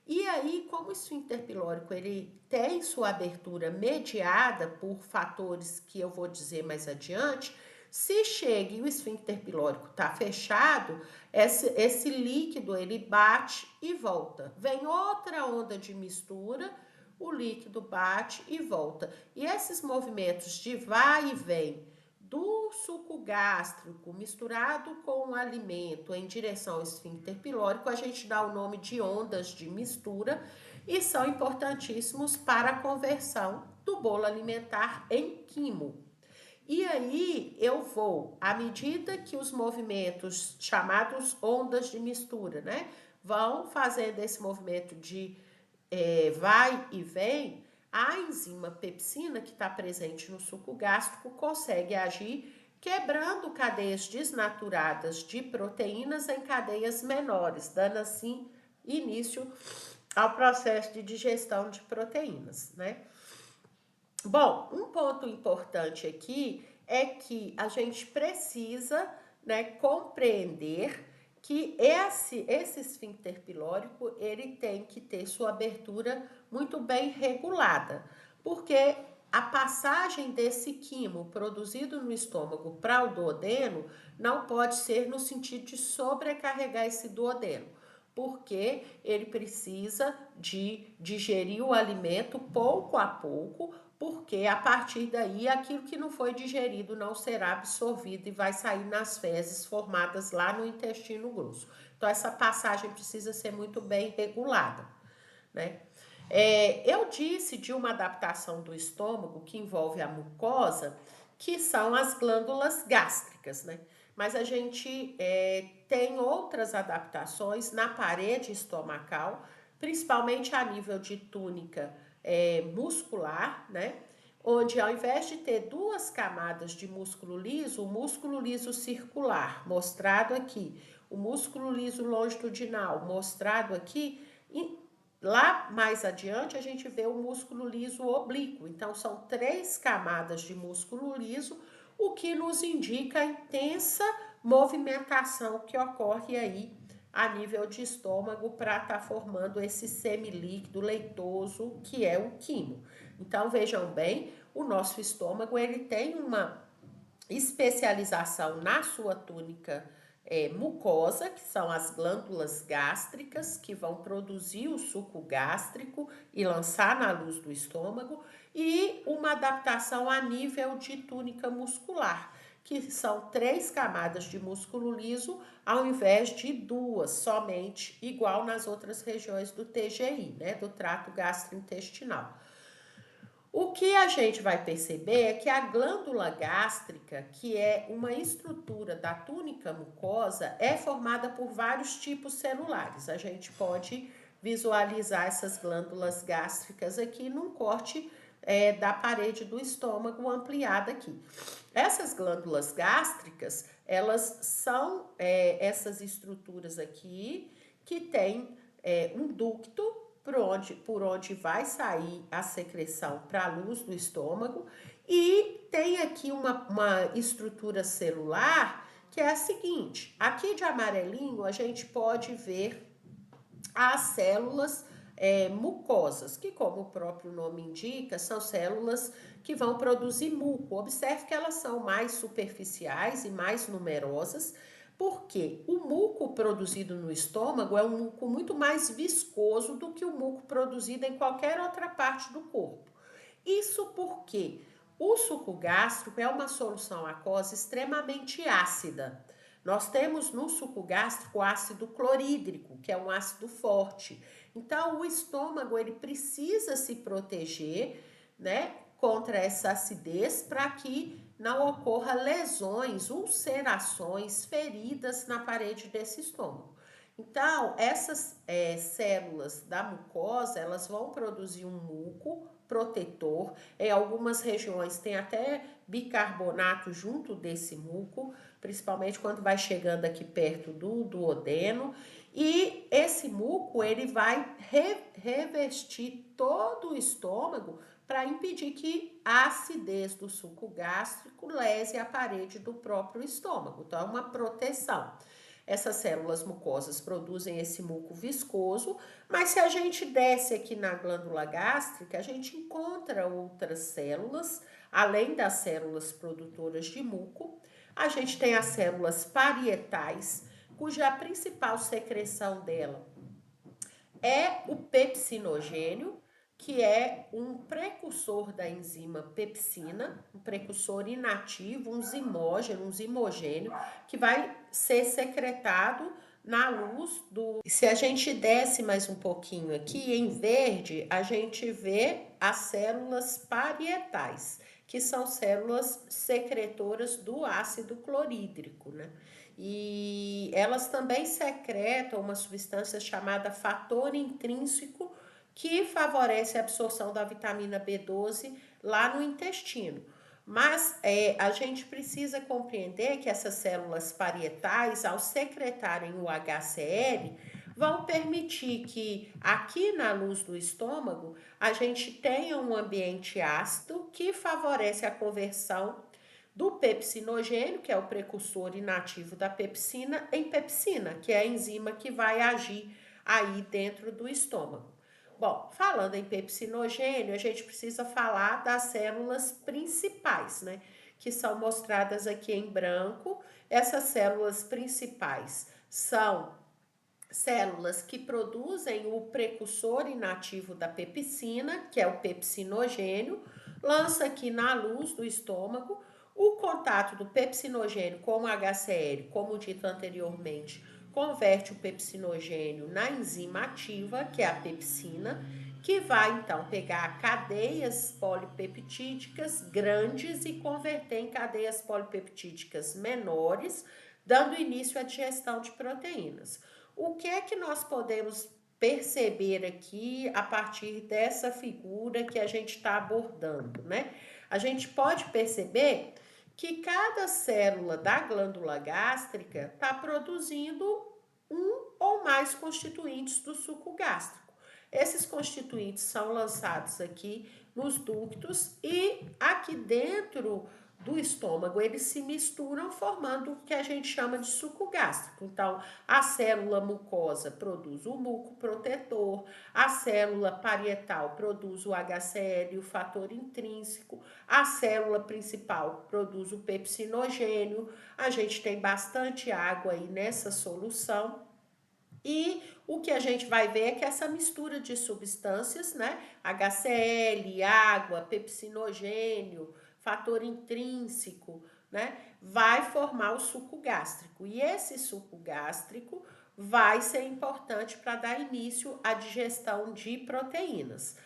E aí, como o esfíncter pilórico ele tem sua abertura mediada por fatores que eu vou dizer mais adiante, se chega e o esfíncter pilórico está fechado, esse líquido ele bate e volta. Vem outra onda de mistura, o líquido bate e volta. E esses movimentos de vai e vem do suco gástrico misturado com o alimento em direção ao esfíncter pilórico, a gente dá o nome de ondas de mistura e são importantíssimos para a conversão do bolo alimentar em quimo. E aí eu vou, à medida que os movimentos chamados ondas de mistura, né, vão fazendo esse movimento de vai e vem, a enzima pepsina que está presente no suco gástrico consegue agir quebrando cadeias desnaturadas de proteínas em cadeias menores, dando assim início ao processo de digestão de proteínas, né? Bom, um ponto importante aqui é que a gente precisa, né, compreender que esse esfíncter pilórico ele tem que ter sua abertura muito bem regulada, porque a passagem desse quimo produzido no estômago para o duodeno não pode ser no sentido de sobrecarregar esse duodeno, porque ele precisa de digerir o alimento pouco a pouco, porque a partir daí aquilo que não foi digerido não será absorvido e vai sair nas fezes formadas lá no intestino grosso. Então essa passagem precisa ser muito bem regulada, né? Eu disse de uma adaptação do estômago que envolve a mucosa, que são as glândulas gástricas, né? Mas a gente tem outras adaptações na parede estomacal, principalmente a nível de túnica muscular, né? Onde ao invés de ter duas camadas de músculo liso, o músculo liso circular, mostrado aqui, o músculo liso longitudinal, mostrado aqui, e lá mais adiante a gente vê o músculo liso oblíquo. Então são 3 camadas de músculo liso, o que nos indica a intensa movimentação que ocorre aí a nível de estômago para estar formando esse semilíquido leitoso que é o quimo. Então vejam bem, o nosso estômago ele tem uma especialização na sua túnica mucosa, que são as glândulas gástricas, que vão produzir o suco gástrico e lançar na luz do estômago, e uma adaptação a nível de túnica muscular, que são 3 camadas de músculo liso, ao invés de 2 somente, igual nas outras regiões do TGI, né, do trato gastrointestinal. O que a gente vai perceber é que a glândula gástrica, que é uma estrutura da túnica mucosa, é formada por vários tipos celulares. A gente pode visualizar essas glândulas gástricas aqui num corte da parede do estômago ampliada aqui. Essas glândulas gástricas, elas são essas estruturas aqui que tem um ducto por onde vai sair a secreção para a luz do estômago, e tem aqui uma estrutura celular que é a seguinte: aqui de amarelinho a gente pode ver as células mucosas, que, como o próprio nome indica, são células que vão produzir muco. Observe que elas são mais superficiais e mais numerosas, porque o muco produzido no estômago é um muco muito mais viscoso do que o muco produzido em qualquer outra parte do corpo. Isso porque o suco gástrico é uma solução aquosa extremamente ácida. Nós temos no suco gástrico ácido clorídrico, que é um ácido forte. Então, o estômago ele precisa se proteger, né, contra essa acidez para que não ocorra lesões, ulcerações, feridas na parede desse estômago. Então, essas células da mucosa, elas vão produzir um muco protetor. Em algumas regiões tem até bicarbonato junto desse muco, principalmente quando vai chegando aqui perto do duodeno. E esse muco, ele vai revestir todo o estômago para impedir que a acidez do suco gástrico lese a parede do próprio estômago. Então, é uma proteção. Essas células mucosas produzem esse muco viscoso, mas se a gente desce aqui na glândula gástrica, a gente encontra outras células, além das células produtoras de muco. A gente tem as células parietais, cuja principal secreção dela é o pepsinogênio, que é um precursor da enzima pepsina, um precursor inativo, um zimogênio, que vai ser secretado na luz do... Se a gente desce mais um pouquinho aqui, em verde, a gente vê as células parietais, que são células secretoras do ácido clorídrico, né? E elas também secretam uma substância chamada fator intrínseco, que favorece a absorção da vitamina B12 lá no intestino. Mas a gente precisa compreender que essas células parietais, ao secretarem o HCl, vão permitir que aqui na luz do estômago a gente tenha um ambiente ácido que favorece a conversão do pepsinogênio, que é o precursor inativo da pepsina, em pepsina, que é a enzima que vai agir aí dentro do estômago. Bom, falando em pepsinogênio, a gente precisa falar das células principais, né? Que são mostradas aqui em branco. Essas células principais são células que produzem o precursor inativo da pepsina, que é o pepsinogênio, lança aqui na luz do estômago. O contato do pepsinogênio com o HCl, como dito anteriormente, converte o pepsinogênio na enzima ativa, que é a pepsina, que vai então pegar cadeias polipeptídicas grandes e converter em cadeias polipeptídicas menores, dando início à digestão de proteínas. O que é que nós podemos perceber aqui a partir dessa figura que a gente está abordando, né? A gente pode perceber que cada célula da glândula gástrica está produzindo um ou mais constituintes do suco gástrico. Esses constituintes são lançados aqui nos ductos e aqui dentro do estômago eles se misturam formando o que a gente chama de suco gástrico. Então, a célula mucosa produz o muco protetor, a célula parietal produz o HCl, o fator intrínseco, a célula principal produz o pepsinogênio. A gente tem bastante água aí nessa solução. E o que a gente vai ver é que essa mistura de substâncias, né? HCl, água, pepsinogênio, fator intrínseco, né? Vai formar o suco gástrico. E esse suco gástrico vai ser importante para dar início à digestão de proteínas.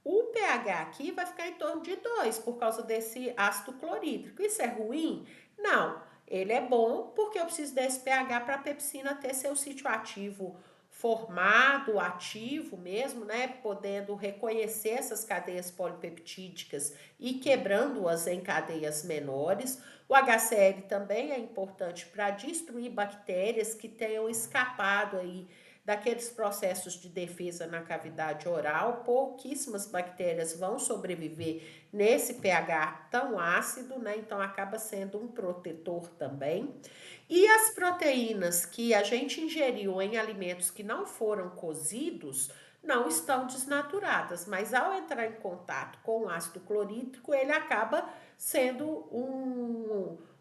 O pH aqui vai ficar em torno de 2 por causa desse ácido clorídrico. Isso é ruim? Não. Ele é bom porque eu preciso desse pH para a pepsina ter seu sítio ativo formado, ativo mesmo, né? Podendo reconhecer essas cadeias polipeptídicas e quebrando-as em cadeias menores. O HCl também é importante para destruir bactérias que tenham escapado aí daqueles processos de defesa na cavidade oral. Pouquíssimas bactérias vão sobreviver nesse pH tão ácido, né? Então acaba sendo um protetor também. E as proteínas que a gente ingeriu em alimentos que não foram cozidos não estão desnaturadas, mas ao entrar em contato com o ácido clorídrico, ele acaba sendo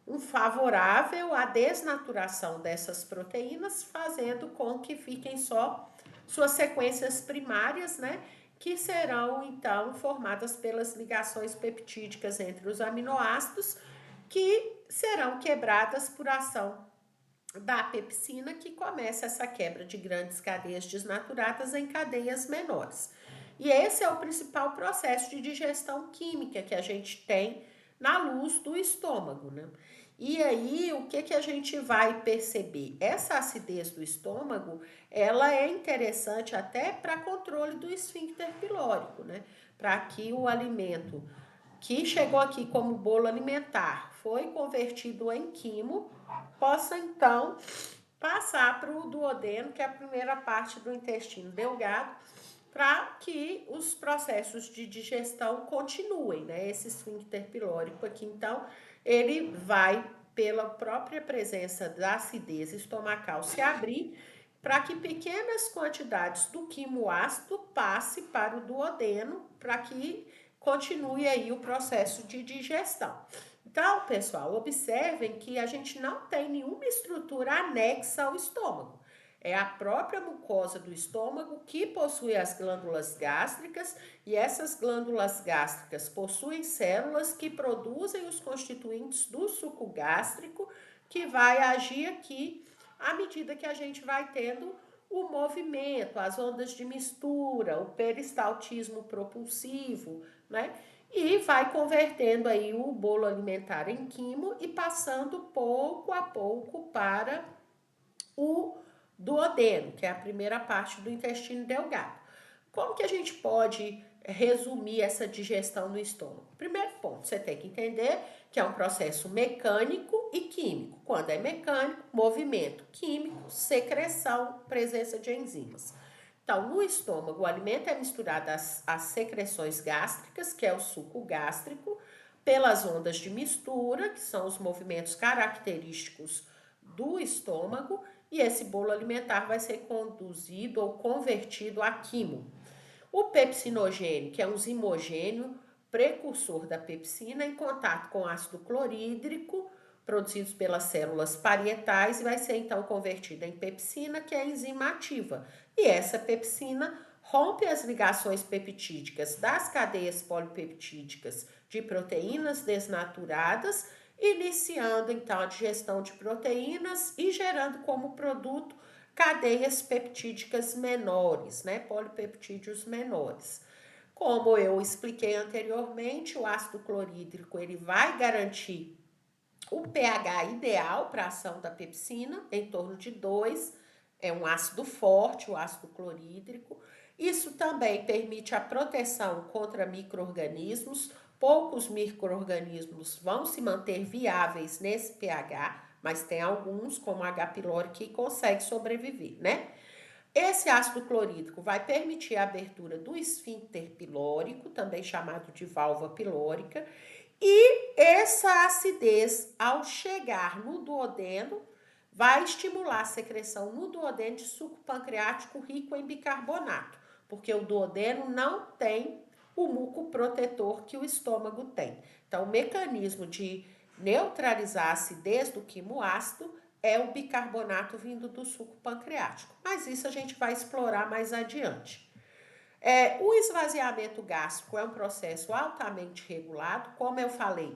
um favorável à desnaturação dessas proteínas, fazendo com que fiquem só suas sequências primárias, né? Que serão então formadas pelas ligações peptídicas entre os aminoácidos, que serão quebradas por ação da pepsina, que começa essa quebra de grandes cadeias desnaturadas em cadeias menores. E esse é o principal processo de digestão química que a gente tem na luz do estômago, né? E aí, o que a gente vai perceber? Essa acidez do estômago, ela é interessante até para controle do esfíncter pilórico, né? Para que o alimento que chegou aqui como bolo alimentar foi convertido em quimo, possa então passar para o duodeno, que é a primeira parte do intestino delgado, para que os processos de digestão continuem, né? Esse esfíncter pilórico aqui, então, ele vai, pela própria presença da acidez estomacal, se abrir para que pequenas quantidades do quimo ácido passe para o duodeno, para que continue aí o processo de digestão. Então, pessoal, observem que a gente não tem nenhuma estrutura anexa ao estômago. É a própria mucosa do estômago que possui as glândulas gástricas, e essas glândulas gástricas possuem células que produzem os constituintes do suco gástrico, que vai agir aqui à medida que a gente vai tendo o movimento, as ondas de mistura, o peristaltismo propulsivo, né? E vai convertendo aí o bolo alimentar em quimo e passando pouco a pouco para o duodeno, que é a primeira parte do intestino delgado. Como que a gente pode resumir essa digestão no estômago? Primeiro ponto, você tem que entender que é um processo mecânico e químico. Quando é mecânico, movimento; químico, secreção, presença de enzimas. Então, no estômago, o alimento é misturado às secreções gástricas, que é o suco gástrico, pelas ondas de mistura, que são os movimentos característicos do estômago, e esse bolo alimentar vai ser conduzido ou convertido a quimo. O pepsinogênio, que é um zimogênio precursor da pepsina, em contato com ácido clorídrico, produzidos pelas células parietais, e vai ser então convertida em pepsina, que é a enzima ativa. E essa pepsina rompe as ligações peptídicas das cadeias polipeptídicas de proteínas desnaturadas, iniciando então a digestão de proteínas e gerando como produto cadeias peptídicas menores, né? Polipeptídeos menores. Como eu expliquei anteriormente, o ácido clorídrico ele vai garantir o pH ideal para a ação da pepsina, em torno de 2, é um ácido forte, o ácido clorídrico. Isso também permite a proteção contra micro-organismos. Poucos micro-organismos vão se manter viáveis nesse pH, mas tem alguns, como a H. pylori, que consegue sobreviver, né? Esse ácido clorídrico vai permitir a abertura do esfíncter pilórico, também chamado de válvula pilórica, e essa acidez, ao chegar no duodeno, vai estimular a secreção no duodeno de suco pancreático rico em bicarbonato, porque o duodeno não tem o muco protetor que o estômago tem. Então, o mecanismo de neutralizar a acidez do quimoácido é o bicarbonato vindo do suco pancreático. Mas isso a gente vai explorar mais adiante. O esvaziamento gástrico é um processo altamente regulado. Como eu falei,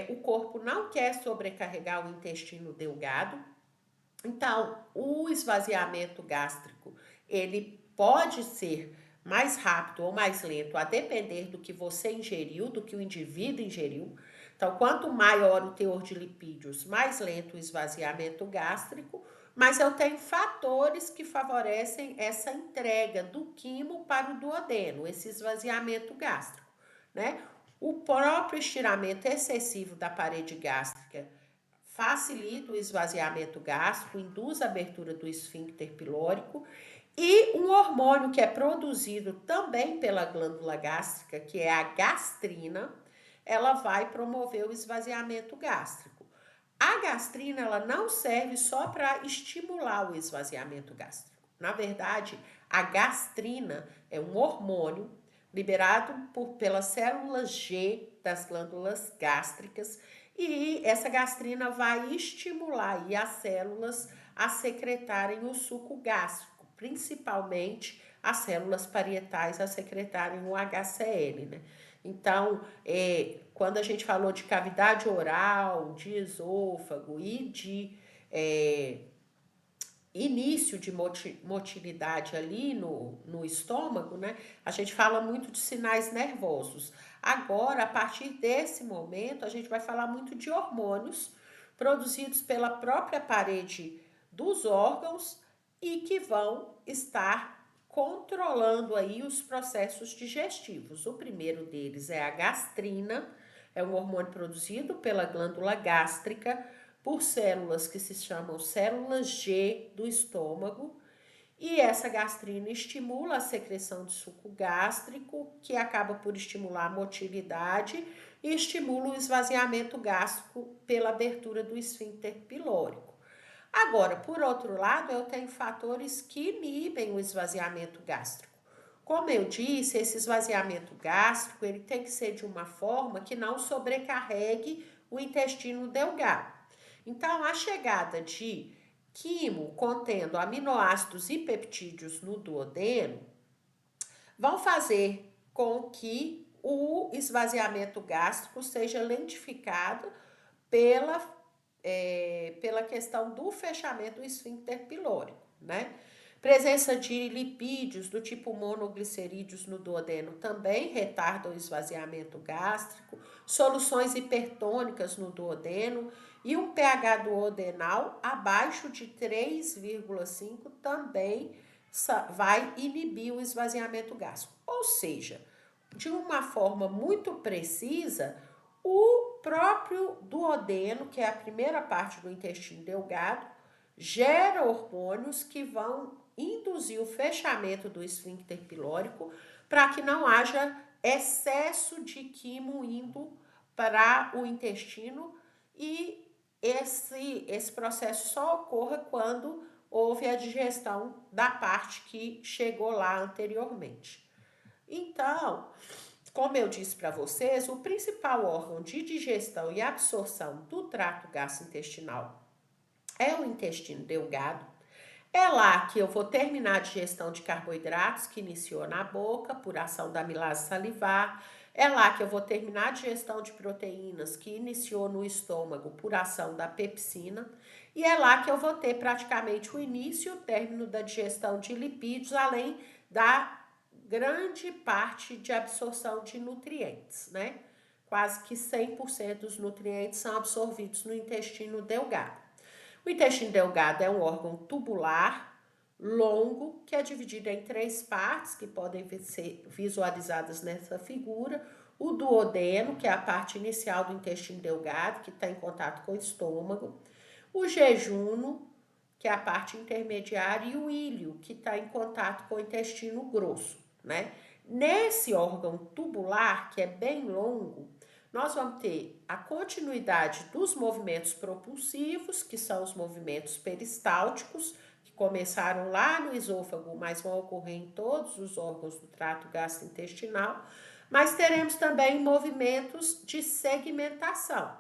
o corpo não quer sobrecarregar o intestino delgado. Então, o esvaziamento gástrico, ele pode ser mais rápido ou mais lento, a depender do que você ingeriu, do que o indivíduo ingeriu. Então, quanto maior o teor de lipídios, mais lento o esvaziamento gástrico, mas eu tenho fatores que favorecem essa entrega do quimo para o duodeno, esse esvaziamento gástrico, né? O próprio estiramento excessivo da parede gástrica facilita o esvaziamento gástrico, induz a abertura do esfíncter pilórico, e um hormônio que é produzido também pela glândula gástrica, que é a gastrina, ela vai promover o esvaziamento gástrico. A gastrina, ela não serve só para estimular o esvaziamento gástrico. Na verdade, a gastrina é um hormônio liberado pelas células G das glândulas gástricas, e essa gastrina vai estimular as células a secretarem o suco gástrico, principalmente as células parietais a secretarem o HCl, né? Então, quando a gente falou de cavidade oral, de esôfago e de início de motilidade ali no estômago, né? A gente fala muito de sinais nervosos. Agora, a partir desse momento, a gente vai falar muito de hormônios produzidos pela própria parede dos órgãos e que vão estar controlando aí os processos digestivos. O primeiro deles é a gastrina, é um hormônio produzido pela glândula gástrica por células que se chamam células G do estômago, e essa gastrina estimula a secreção de suco gástrico, que acaba por estimular a motilidade e estimula o esvaziamento gástrico pela abertura do esfíncter pilórico. Agora, por outro lado, eu tenho fatores que inibem o esvaziamento gástrico. Como eu disse, esse esvaziamento gástrico ele tem que ser de uma forma que não sobrecarregue o intestino delgado. Então, a chegada de quimo contendo aminoácidos e peptídeos no duodeno vão fazer com que o esvaziamento gástrico seja lentificado pela questão do fechamento do esfíncter pilórico, né? Presença de lipídios do tipo monoglicerídeos no duodeno também retarda o esvaziamento gástrico, soluções hipertônicas no duodeno e um pH duodenal abaixo de 3,5 também vai inibir o esvaziamento gástrico. Ou seja, de uma forma muito precisa o próprio duodeno, que é a primeira parte do intestino delgado, gera hormônios que vão induzir o fechamento do esfíncter pilórico para que não haja excesso de quimo indo para o intestino e esse processo só ocorra quando houve a digestão da parte que chegou lá anteriormente. Então, como eu disse para vocês, o principal órgão de digestão e absorção do trato gastrointestinal é o intestino delgado. É lá que eu vou terminar a digestão de carboidratos que iniciou na boca por ação da amilase salivar. É lá que eu vou terminar a digestão de proteínas que iniciou no estômago por ação da pepsina. E é lá que eu vou ter praticamente o início e o término da digestão de lipídios, além da grande parte de absorção de nutrientes, né? Quase que 100% dos nutrientes são absorvidos no intestino delgado. O intestino delgado é um órgão tubular, longo, que é dividido em 3 partes, que podem ser visualizadas nessa figura. O duodeno, que é a parte inicial do intestino delgado, que está em contato com o estômago. O jejuno, que é a parte intermediária, e o íleo, que está em contato com o intestino grosso, né? Nesse órgão tubular, que é bem longo, nós vamos ter a continuidade dos movimentos propulsivos, que são os movimentos peristálticos, que começaram lá no esôfago, mas vão ocorrer em todos os órgãos do trato gastrointestinal. Mas teremos também movimentos de segmentação,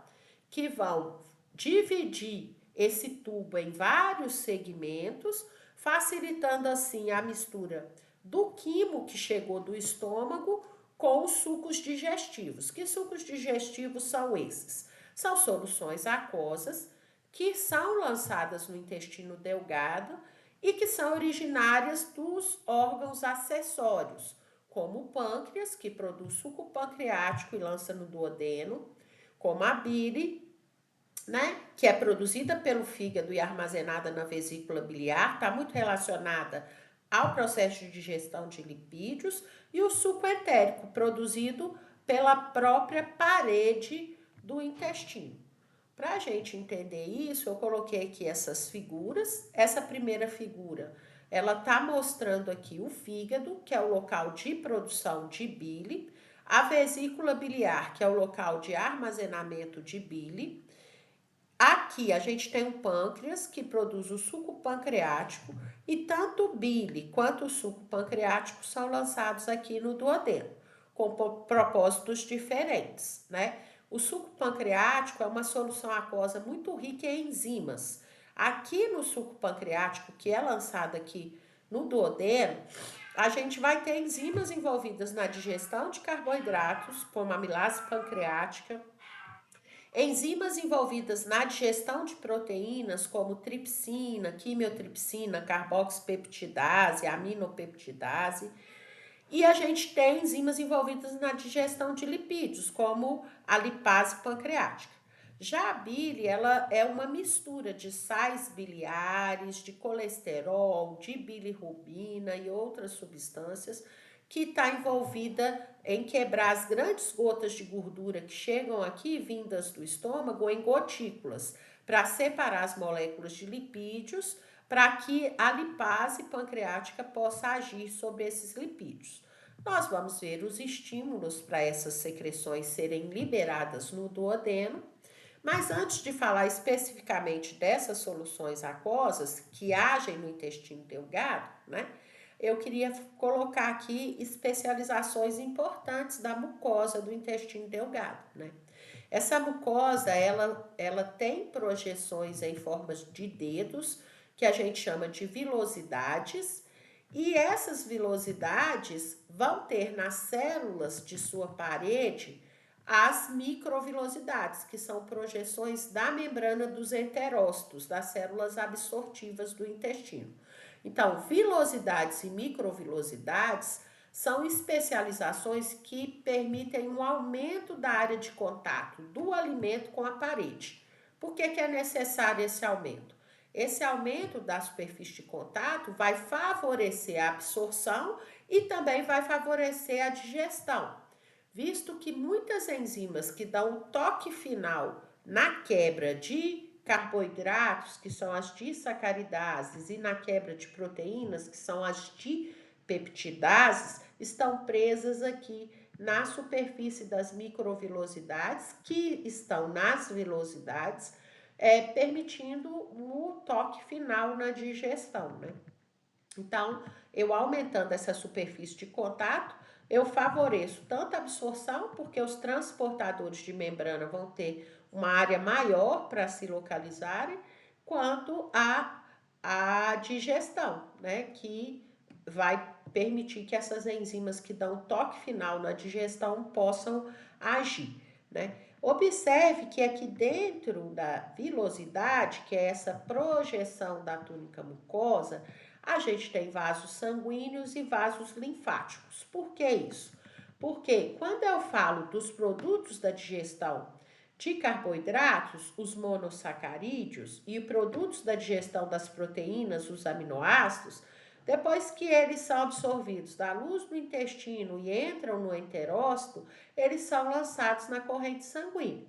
que vão dividir esse tubo em vários segmentos, facilitando assim a mistura do quimo que chegou do estômago com os sucos digestivos. Que sucos digestivos são esses? São soluções aquosas que são lançadas no intestino delgado e que são originárias dos órgãos acessórios, como o pâncreas, que produz suco pancreático e lança no duodeno, como a bile, né, que é produzida pelo fígado e armazenada na vesícula biliar, está muito relacionada ao processo de digestão de lipídios, e o suco entérico, produzido pela própria parede do intestino. Para a gente entender isso, eu coloquei aqui essas figuras. Essa primeira figura, ela está mostrando aqui o fígado, que é o local de produção de bile, a vesícula biliar, que é o local de armazenamento de bile. Aqui a gente tem um pâncreas que produz o suco pancreático e tanto o bile quanto o suco pancreático são lançados aqui no duodeno, com propósitos diferentes, né? O suco pancreático é uma solução aquosa muito rica em enzimas. Aqui no suco pancreático, que é lançado aqui no duodeno, a gente vai ter enzimas envolvidas na digestão de carboidratos, como a amilase pancreática, enzimas envolvidas na digestão de proteínas, como tripsina, quimiotripsina, carboxipeptidase, aminopeptidase. E a gente tem enzimas envolvidas na digestão de lipídios, como a lipase pancreática. Já a bile, ela é uma mistura de sais biliares, de colesterol, de bilirrubina e outras substâncias que está envolvida em quebrar as grandes gotas de gordura que chegam aqui, vindas do estômago, em gotículas, para separar as moléculas de lipídios, para que a lipase pancreática possa agir sobre esses lipídios. Nós vamos ver os estímulos para essas secreções serem liberadas no duodeno, mas antes de falar especificamente dessas soluções aquosas que agem no intestino delgado, né? Eu queria colocar aqui especializações importantes da mucosa do intestino delgado, né? Essa mucosa, ela tem projeções em formas de dedos, que a gente chama de vilosidades, e essas vilosidades vão ter nas células de sua parede as microvilosidades, que são projeções da membrana dos enterócitos, das células absortivas do intestino. Então, vilosidades e microvilosidades são especializações que permitem um aumento da área de contato do alimento com a parede. Por que é necessário esse aumento? Esse aumento da superfície de contato vai favorecer a absorção e também vai favorecer a digestão. visto que muitas enzimas que dão um toque final na quebra de carboidratos, que são as disacaridases, e na quebra de proteínas, que são as dipeptidases, estão presas aqui na superfície das microvilosidades, que estão nas vilosidades, permitindo o toque final na digestão, né? Então, eu aumentando essa superfície de contato, eu favoreço tanto a absorção, porque os transportadores de membrana vão ter uma área maior para se localizarem, quanto a digestão, né? Que vai permitir que essas enzimas que dão toque final na digestão possam agir, né? Observe que aqui dentro da vilosidade, que é essa projeção da túnica mucosa, a gente tem vasos sanguíneos e vasos linfáticos. Por que isso? Porque quando eu falo dos produtos da digestão de carboidratos, os monossacarídeos, e produtos da digestão das proteínas, os aminoácidos, depois que eles são absorvidos da luz do intestino e entram no enterócito, eles são lançados na corrente sanguínea.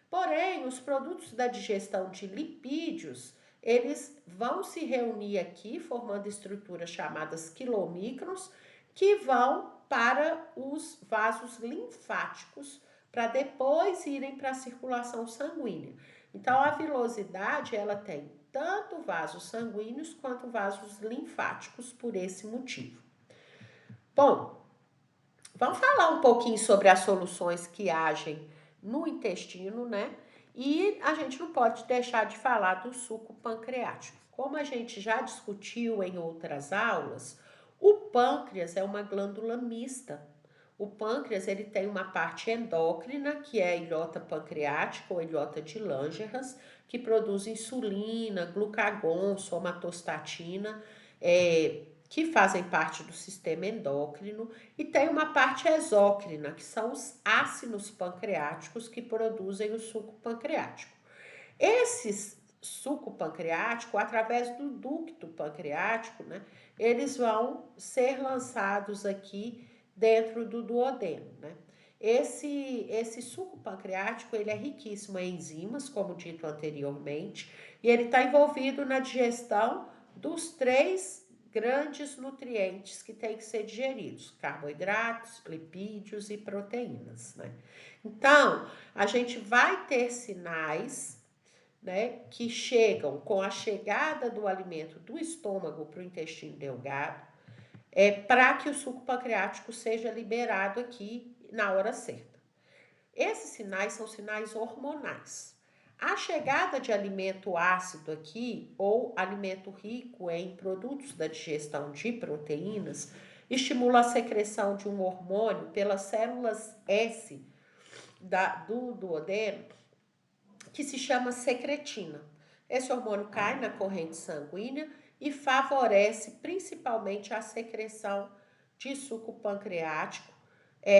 Porém, os produtos da digestão de lipídios, eles vão se reunir aqui, formando estruturas chamadas quilomicrons, que vão para os vasos linfáticos, para depois irem para a circulação sanguínea. Então, a vilosidade, ela tem tanto vasos sanguíneos quanto vasos linfáticos por esse motivo. Bom, vamos falar um pouquinho sobre as soluções que agem no intestino, né? E a gente não pode deixar de falar do suco pancreático. Como a gente já discutiu em outras aulas, o pâncreas é uma glândula mista. O pâncreas ele tem uma parte endócrina, que é a ilhota pancreática ou ilhota de Langerhans, que produz insulina, glucagon, somatostatina, que fazem parte do sistema endócrino, e tem uma parte exócrina, que são os ácidos pancreáticos que produzem o suco pancreático. Esses suco pancreático, através do ducto pancreático, né, eles vão ser lançados aqui dentro do duodeno, né? Esse suco pancreático, ele é riquíssimo em enzimas, como dito anteriormente, e ele está envolvido na digestão dos três grandes nutrientes que têm que ser digeridos: carboidratos, lipídios e proteínas, né? Então, a gente vai ter sinais, né, que chegam com a chegada do alimento do estômago para o intestino delgado, para que o suco pancreático seja liberado aqui na hora certa. Esses sinais são sinais hormonais. A chegada de alimento ácido aqui, ou alimento rico em produtos da digestão de proteínas, estimula a secreção de um hormônio pelas células S do duodeno, que se chama secretina. Esse hormônio cai na corrente sanguínea e favorece principalmente a secreção de suco pancreático,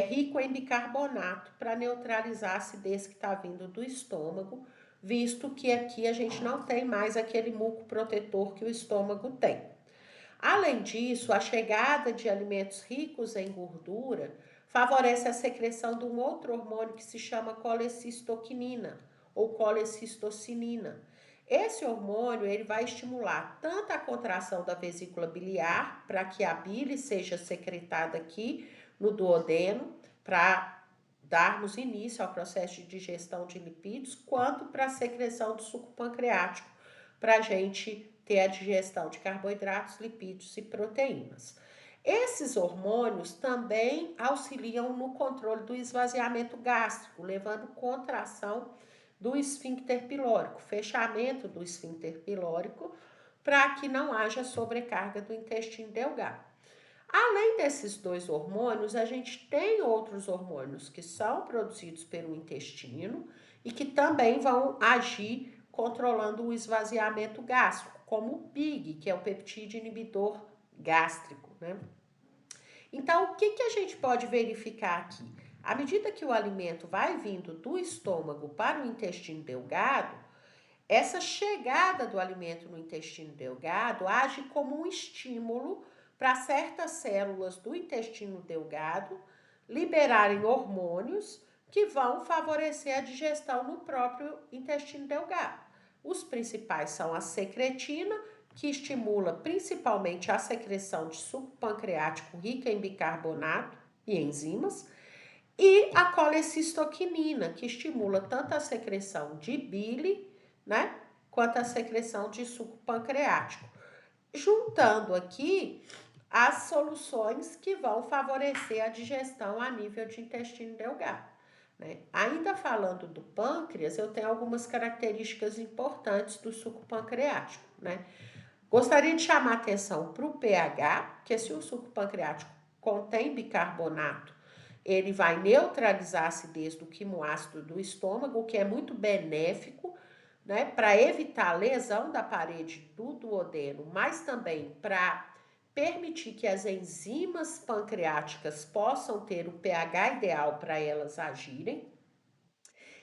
rico em bicarbonato, para neutralizar a acidez que está vindo do estômago, visto que aqui a gente não tem mais aquele muco protetor que o estômago tem. Além disso, a chegada de alimentos ricos em gordura favorece a secreção de um outro hormônio que se chama colecistoquinina ou colecistocinina. Esse hormônio ele vai estimular tanto a contração da vesícula biliar, para que a bile seja secretada aqui no duodeno, para darmos início ao processo de digestão de lipídios, quanto para a secreção do suco pancreático, para a gente ter a digestão de carboidratos, lipídios e proteínas. Esses hormônios também auxiliam no controle do esvaziamento gástrico, levando contração do esfíncter pilórico, fechamento do esfíncter pilórico, para que não haja sobrecarga do intestino delgado. Além desses dois hormônios, a gente tem outros hormônios que são produzidos pelo intestino e que também vão agir controlando o esvaziamento gástrico, como o PIG, que é o peptídeo inibidor gástrico, né? Então, o que a gente pode verificar aqui? À medida que o alimento vai vindo do estômago para o intestino delgado, essa chegada do alimento no intestino delgado age como um estímulo para certas células do intestino delgado liberarem hormônios que vão favorecer a digestão no próprio intestino delgado. Os principais são a secretina, que estimula principalmente a secreção de suco pancreático rica em bicarbonato e enzimas, e a colecistoquinina, que estimula tanto a secreção de bile, né, quanto a secreção de suco pancreático. Juntando aqui as soluções que vão favorecer a digestão a nível de intestino delgado. Né? Ainda falando do pâncreas, eu tenho algumas características importantes do suco pancreático. Né? Gostaria de chamar atenção para o pH, porque se o suco pancreático contém bicarbonato, ele vai neutralizar a acidez do quimoácido do estômago, o que é muito benéfico, né, para evitar a lesão da parede do duodeno, mas também para permitir que as enzimas pancreáticas possam ter o pH ideal para elas agirem.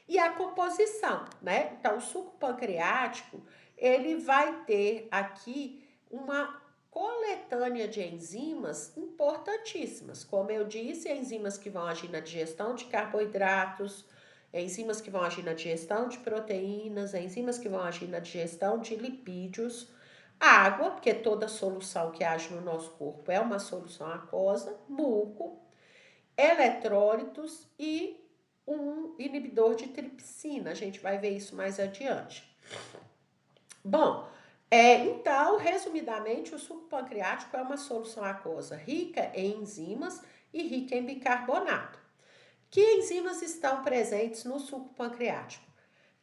E a composição, né? Então, o suco pancreático, ele vai ter aqui uma coletânea de enzimas importantíssimas. Como eu disse, enzimas que vão agir na digestão de carboidratos, enzimas que vão agir na digestão de proteínas, enzimas que vão agir na digestão de lipídios, água, porque toda solução que age no nosso corpo é uma solução aquosa, muco, eletrólitos e um inibidor de tripsina. A gente vai ver isso mais adiante. Bom, então, resumidamente, o suco pancreático é uma solução aquosa rica em enzimas e rica em bicarbonato. Que enzimas estão presentes no suco pancreático?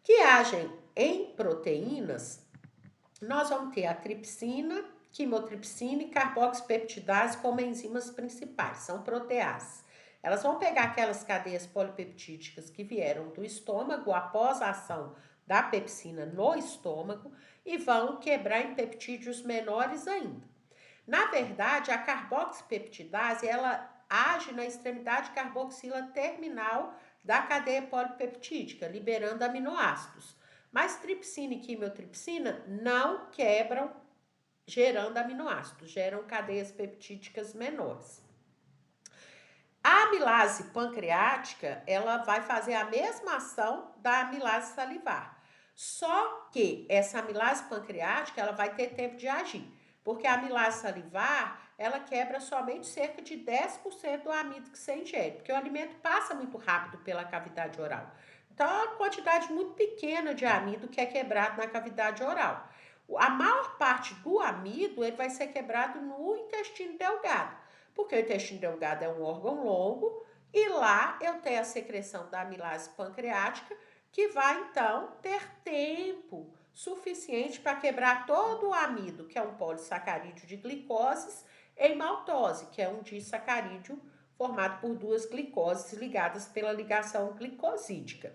Que agem em proteínas, nós vamos ter a tripsina, quimotripsina e carboxipeptidase como enzimas principais, são proteases. Elas vão pegar aquelas cadeias polipeptídicas que vieram do estômago após a ação da pepsina no estômago e vão quebrar em peptídeos menores ainda. Na verdade, a carboxipeptidase, ela age na extremidade carboxila terminal da cadeia polipeptídica, liberando aminoácidos. Mas tripsina e quimiotripsina não quebram gerando aminoácidos, geram cadeias peptídicas menores. A amilase pancreática, ela vai fazer a mesma ação da amilase salivar. Só que essa amilase pancreática, ela vai ter tempo de agir, porque a amilase salivar, ela quebra somente cerca de 10% do amido que você ingere, porque o alimento passa muito rápido pela cavidade oral. Então, é uma quantidade muito pequena de amido que é quebrado na cavidade oral. A maior parte do amido, ele vai ser quebrado no intestino delgado, porque o intestino delgado é um órgão longo e lá eu tenho a secreção da amilase pancreática, que vai então ter tempo suficiente para quebrar todo o amido, que é um polissacarídeo de glicoses, em maltose, que é um disacarídeo formado por duas glicoses ligadas pela ligação glicosídica.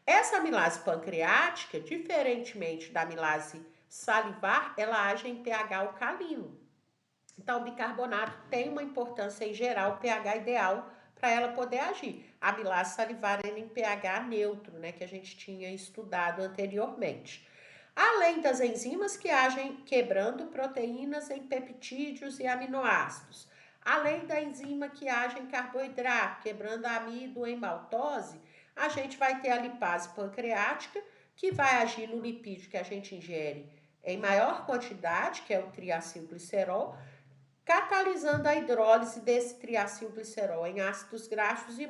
Essa amilase pancreática, diferentemente da amilase salivar, ela age em pH alcalino. Então, o bicarbonato tem uma importância em gerar o pH ideal para ela poder agir. A amilase salivar é em pH neutro, né, que a gente tinha estudado anteriormente. Além das enzimas que agem quebrando proteínas em peptídeos e aminoácidos. Além da enzima que age em carboidrato, quebrando amido em maltose, a gente vai ter a lipase pancreática, que vai agir no lipídio que a gente ingere em maior quantidade, que é o triacilglicerol, catalisando a hidrólise desse triacilglicerol em ácidos graxos e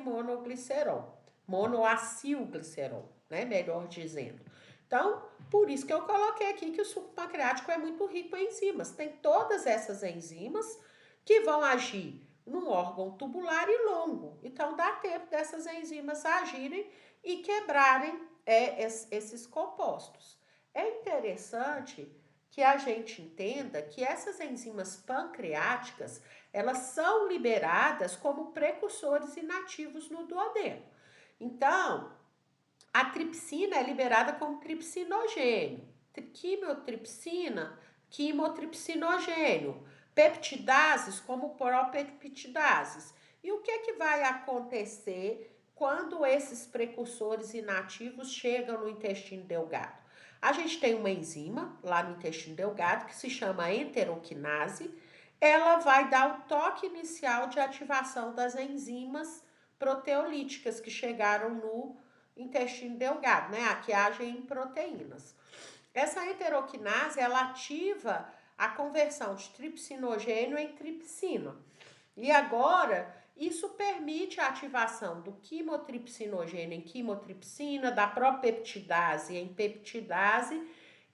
monoacilglicerol, né, melhor dizendo. Então, por isso que eu coloquei aqui que o suco pancreático é muito rico em enzimas. Tem todas essas enzimas que vão agir num órgão tubular e longo. Então, dá tempo dessas enzimas agirem e quebrarem esses compostos. É interessante que a gente entenda que essas enzimas pancreáticas, elas são liberadas como precursores inativos no duodeno. Então, a tripsina é liberada como tripsinogênio, quimiotripsina, quimotripsinogênio, peptidases como propeptidases. E o que é que vai acontecer quando esses precursores inativos chegam no intestino delgado? A gente tem uma enzima lá no intestino delgado que se chama enteroquinase. Ela vai dar o toque inicial de ativação das enzimas proteolíticas que chegaram no intestino delgado, né? Que agem em proteínas. Essa enteroquinase, ela ativa a conversão de tripsinogênio em tripsina. E agora, isso permite a ativação do quimotripsinogênio em quimotripsina, da propeptidase em peptidase,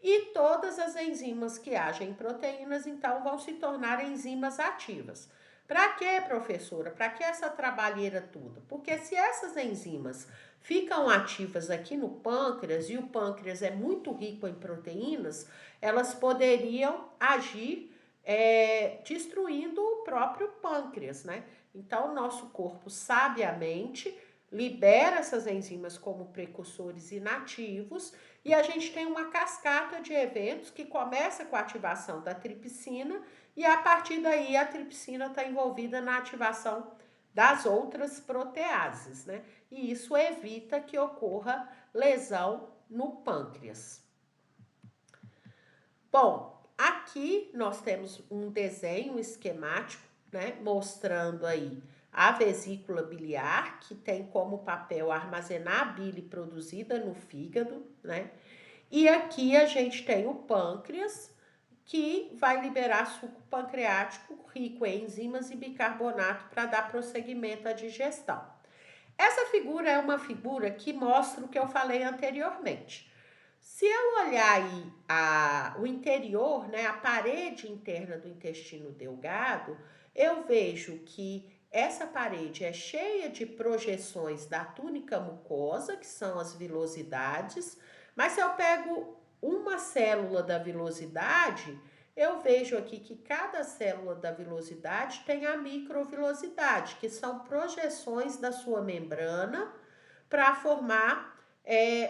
e todas as enzimas que agem em proteínas, então, vão se tornar enzimas ativas. Para quê, professora? Para que essa trabalheira toda? Porque se essas enzimas ficam ativas aqui no pâncreas, e o pâncreas é muito rico em proteínas, elas poderiam agir destruindo o próprio pâncreas, né? Então, o nosso corpo, sabiamente, libera essas enzimas como precursores inativos, e a gente tem uma cascata de eventos que começa com a ativação da tripsina, e a partir daí a tripsina está envolvida na ativação das outras proteases, né? E isso evita que ocorra lesão no pâncreas. Bom, aqui nós temos um desenho esquemático, né, mostrando aí a vesícula biliar, que tem como papel armazenar a bile produzida no fígado, né? E aqui a gente tem o pâncreas, que vai liberar suco pancreático rico em enzimas e bicarbonato para dar prosseguimento à digestão. Essa figura é uma figura que mostra o que eu falei anteriormente. Se eu olhar aí o interior, né, a parede interna do intestino delgado, eu vejo que essa parede é cheia de projeções da túnica mucosa, que são as vilosidades, mas se eu pego uma célula da vilosidade, eu vejo aqui que cada célula da vilosidade tem a microvilosidade, que são projeções da sua membrana para formar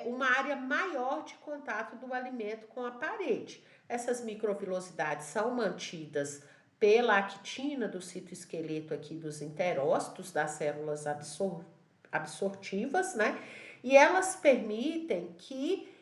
uma área maior de contato do alimento com a parede. Essas microvilosidades são mantidas pela actina do citoesqueleto aqui dos enterócitos, das células absortivas, né? E elas permitem que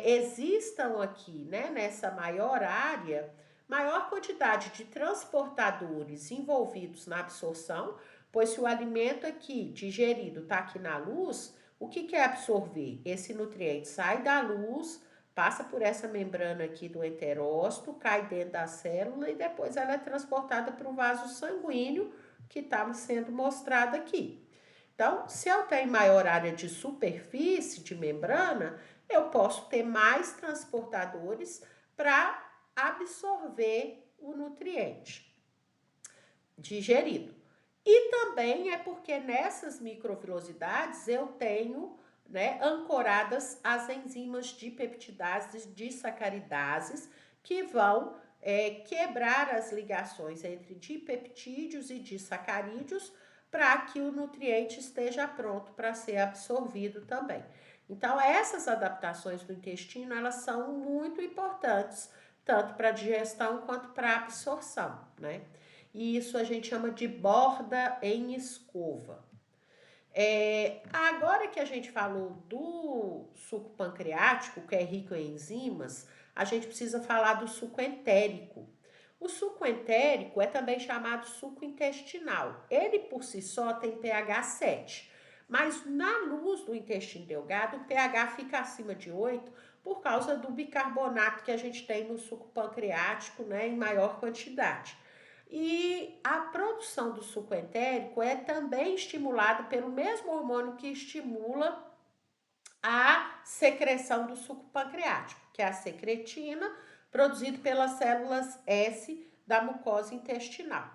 existam aqui, né, nessa maior área, maior quantidade de transportadores envolvidos na absorção, pois se o alimento aqui digerido está aqui na luz, o que é absorver? Esse nutriente sai da luz, passa por essa membrana aqui do enterócito, cai dentro da célula e depois ela é transportada para o vaso sanguíneo que estava sendo mostrado aqui. Então, se eu tenho maior área de superfície de membrana, eu posso ter mais transportadores para absorver o nutriente digerido. E também é porque nessas microvilosidades eu tenho, né, ancoradas as enzimas de peptidases, de sacaridases, que vão quebrar as ligações entre dipeptídeos e disacarídeos para que o nutriente esteja pronto para ser absorvido também. Então, essas adaptações do intestino, elas são muito importantes, tanto para a digestão quanto para a absorção, né? E isso a gente chama de borda em escova. Agora que a gente falou do suco pancreático, que é rico em enzimas, a gente precisa falar do suco entérico. O suco entérico é também chamado suco intestinal. Ele por si só tem pH 7, mas na luz do intestino delgado o pH fica acima de 8 por causa do bicarbonato que a gente tem no suco pancreático, né, em maior quantidade. E a produção do suco entérico é também estimulada pelo mesmo hormônio que estimula a secreção do suco pancreático, que é a secretina, produzido pelas células S da mucosa intestinal.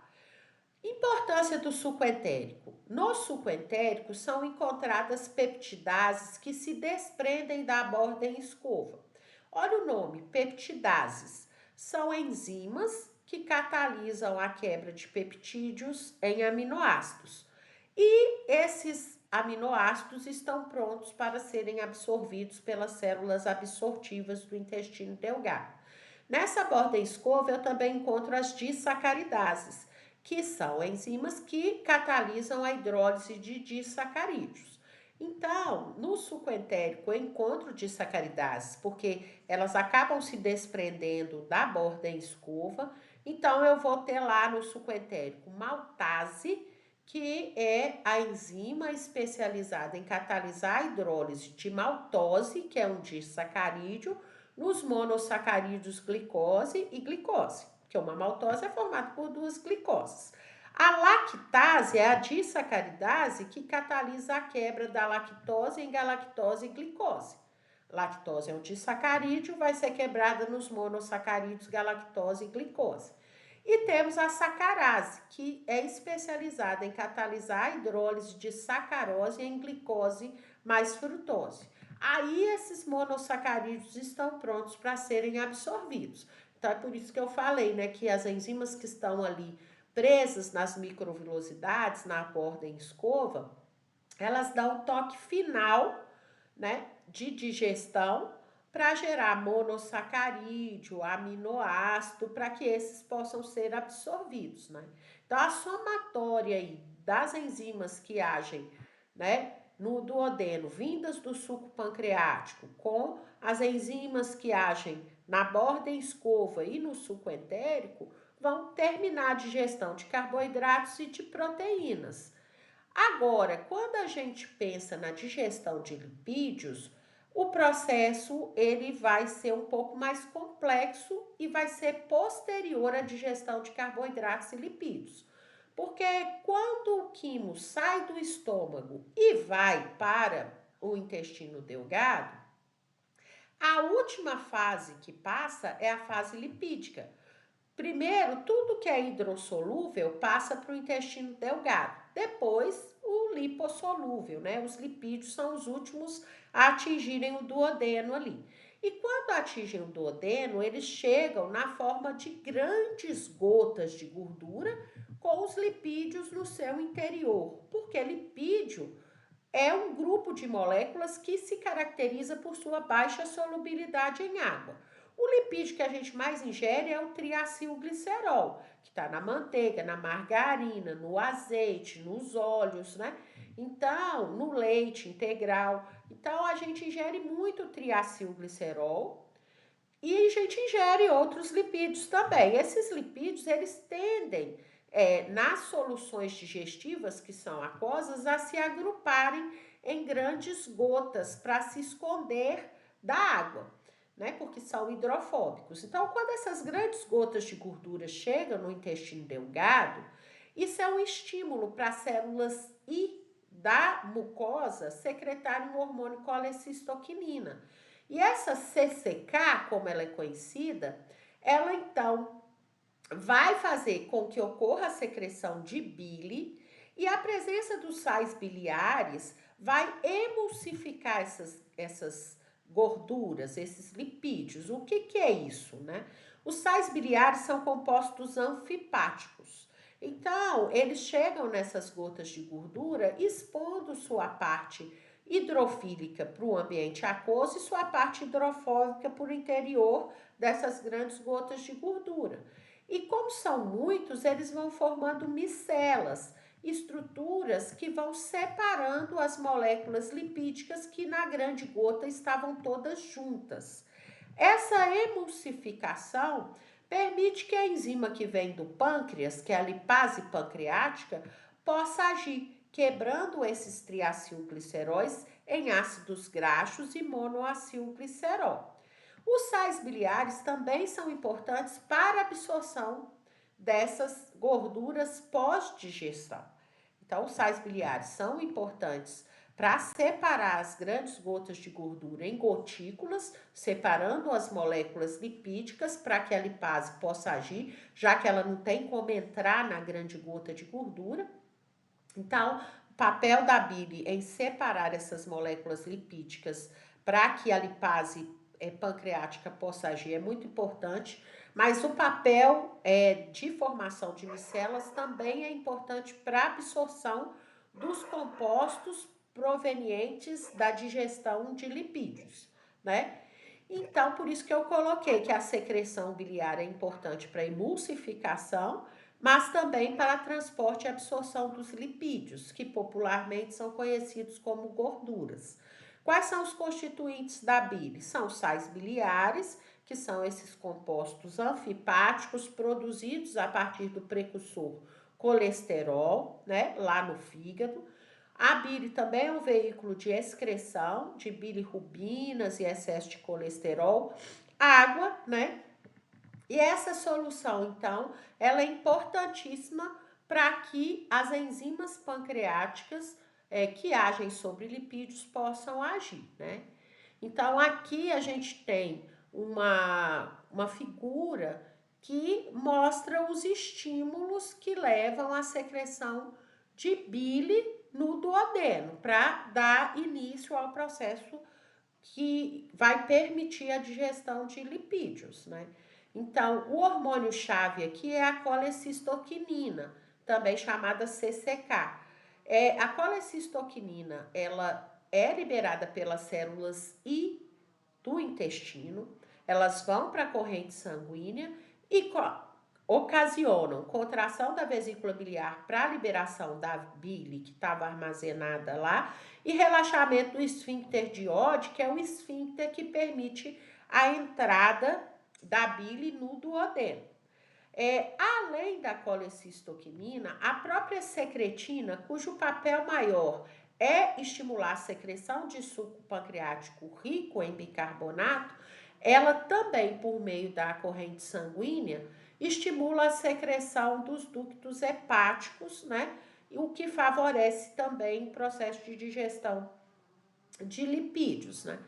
Importância do suco entérico. No suco entérico são encontradas peptidases que se desprendem da borda em escova. Olha o nome, peptidases. São enzimas que catalisam a quebra de peptídeos em aminoácidos. E esses aminoácidos estão prontos para serem absorvidos pelas células absortivas do intestino delgado. Nessa borda em escova eu também encontro as disacaridases, que são enzimas que catalisam a hidrólise de disacarídeos. Então, no suco entérico eu encontro disacaridases, porque elas acabam se desprendendo da borda em escova. Então, eu vou ter lá no suco entérico maltase, que é a enzima especializada em catalisar a hidrólise de maltose, que é um disacarídeo, nos monossacarídeos glicose e glicose, que uma maltose é formada por duas glicoses. A lactase é a disacaridase que catalisa a quebra da lactose em galactose e glicose. Lactose é um disacarídeo, vai ser quebrada nos monossacarídeos galactose e glicose. E temos a sacarase, que é especializada em catalisar a hidrólise de sacarose em glicose mais frutose. Aí esses monossacarídeos estão prontos para serem absorvidos. Então é por isso que eu falei, né, que as enzimas que estão ali presas nas microvilosidades, na borda em escova, elas dão o toque final, né, de digestão para gerar monossacarídeo, aminoácido, para que esses possam ser absorvidos, né? Então, a somatória aí das enzimas que agem, né, no duodeno, vindas do suco pancreático, com as enzimas que agem na borda em escova e no suco entérico, vão terminar a digestão de carboidratos e de proteínas. Agora, quando a gente pensa na digestão de lipídios, o processo ele vai ser um pouco mais complexo e vai ser posterior à digestão de carboidratos e lipídios. Porque quando o quimo sai do estômago e vai para o intestino delgado, a última fase que passa é a fase lipídica. Primeiro, tudo que é hidrossolúvel passa para o intestino delgado. Depois, o lipossolúvel, né? Os lipídios são os últimos a atingirem o duodeno ali. E quando atingem o duodeno, eles chegam na forma de grandes gotas de gordura com os lipídios no seu interior. Porque lipídio é um grupo de moléculas que se caracteriza por sua baixa solubilidade em água. O lipídio que a gente mais ingere é o triacilglicerol, que está na manteiga, na margarina, no azeite, nos óleos, né? Então, no leite integral. Então, a gente ingere muito triacilglicerol e a gente ingere outros lipídios também. Esses lipídios, eles tendem, nas soluções digestivas, que são aquosas, a se agruparem em grandes gotas para se esconder da água, né? Porque são hidrofóbicos. Então, quando essas grandes gotas de gordura chegam no intestino delgado, isso é um estímulo para as células I da mucosa secretarem o hormônio colecistoquinina. E essa CCK, como ela é conhecida, ela então vai fazer com que ocorra a secreção de bile e a presença dos sais biliares vai emulsificar essas gorduras, esses lipídios. O que é isso, né? Os sais biliares são compostos anfipáticos. Então, eles chegam nessas gotas de gordura expondo sua parte hidrofílica para o ambiente aquoso e sua parte hidrofóbica para o interior dessas grandes gotas de gordura. E como são muitos, eles vão formando micelas, estruturas que vão separando as moléculas lipídicas que na grande gota estavam todas juntas. Essa emulsificação permite que a enzima que vem do pâncreas, que é a lipase pancreática, possa agir, quebrando esses triacilgliceróis em ácidos graxos e monoacilglicerol. Os sais biliares também são importantes para a absorção dessas gorduras pós-digestão. Então, os sais biliares são importantes para separar as grandes gotas de gordura em gotículas, separando as moléculas lipídicas para que a lipase possa agir, já que ela não tem como entrar na grande gota de gordura. Então, o papel da bile em separar essas moléculas lipídicas para que a lipase pancreática possa agir é muito importante, mas o papel de formação de micelas também é importante para a absorção dos compostos provenientes da digestão de lipídios, né? Então, por isso que eu coloquei que a secreção biliar é importante para a emulsificação, mas também para transporte e absorção dos lipídios, que popularmente são conhecidos como gorduras. Quais são os constituintes da bile? São os sais biliares, que são esses compostos anfipáticos produzidos a partir do precursor colesterol, né, lá no fígado. A bile também é um veículo de excreção de bilirrubinas e excesso de colesterol, água, né? E essa solução, então, ela é importantíssima para que as enzimas pancreáticas que agem sobre lipídios possam agir, né? Então, aqui a gente tem uma figura que mostra os estímulos que levam à secreção de bile no duodeno, para dar início ao processo que vai permitir a digestão de lipídios, né? Então, o hormônio-chave aqui é a colecistoquinina, também chamada CCK. A colecistoquinina, ela é liberada pelas células I do intestino, elas vão para a corrente sanguínea e ocasionam contração da vesícula biliar para a liberação da bile que estava armazenada lá e relaxamento do esfíncter de Oddi, que é o esfíncter que permite a entrada da bile no duodeno. Além da colecistoquinina, a própria secretina, cujo papel maior é estimular a secreção de suco pancreático rico em bicarbonato, ela também, por meio da corrente sanguínea, estimula a secreção dos ductos hepáticos, né? O que favorece também o processo de digestão de lipídios, né?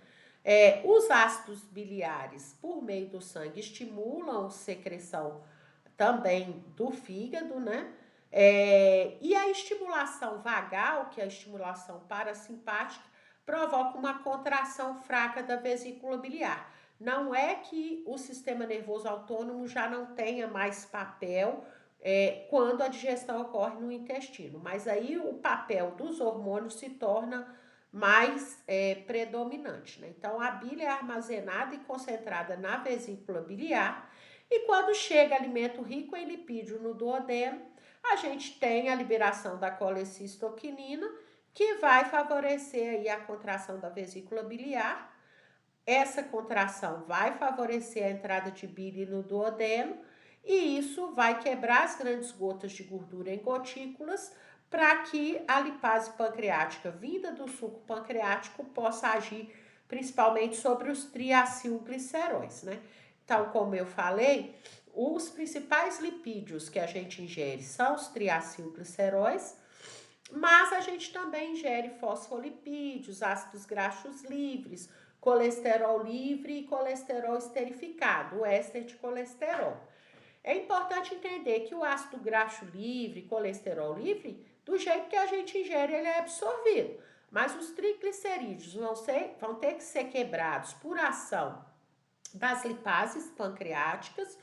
Os ácidos biliares, por meio do sangue, estimulam a secreção também do fígado, né? E a estimulação vagal, que é a estimulação parasimpática, provoca uma contração fraca da vesícula biliar. Não é que o sistema nervoso autônomo já não tenha mais papel quando a digestão ocorre no intestino, mas aí o papel dos hormônios se torna mais predominante, né? Então, a bile é armazenada e concentrada na vesícula biliar, e quando chega alimento rico em lipídio no duodeno, a gente tem a liberação da colecistoquinina, que vai favorecer aí a contração da vesícula biliar. Essa contração vai favorecer a entrada de bile no duodeno e isso vai quebrar as grandes gotas de gordura em gotículas para que a lipase pancreática vinda do suco pancreático possa agir principalmente sobre os triacilgliceróis, né? Então, como eu falei, os principais lipídios que a gente ingere são os triacilgliceróis, mas a gente também ingere fosfolipídios, ácidos graxos livres, colesterol livre e colesterol esterificado, o éster de colesterol. É importante entender que o ácido graxo livre, colesterol livre, do jeito que a gente ingere, ele é absorvido. Mas os triglicerídeos vão ter que ser quebrados por ação das lipases pancreáticas,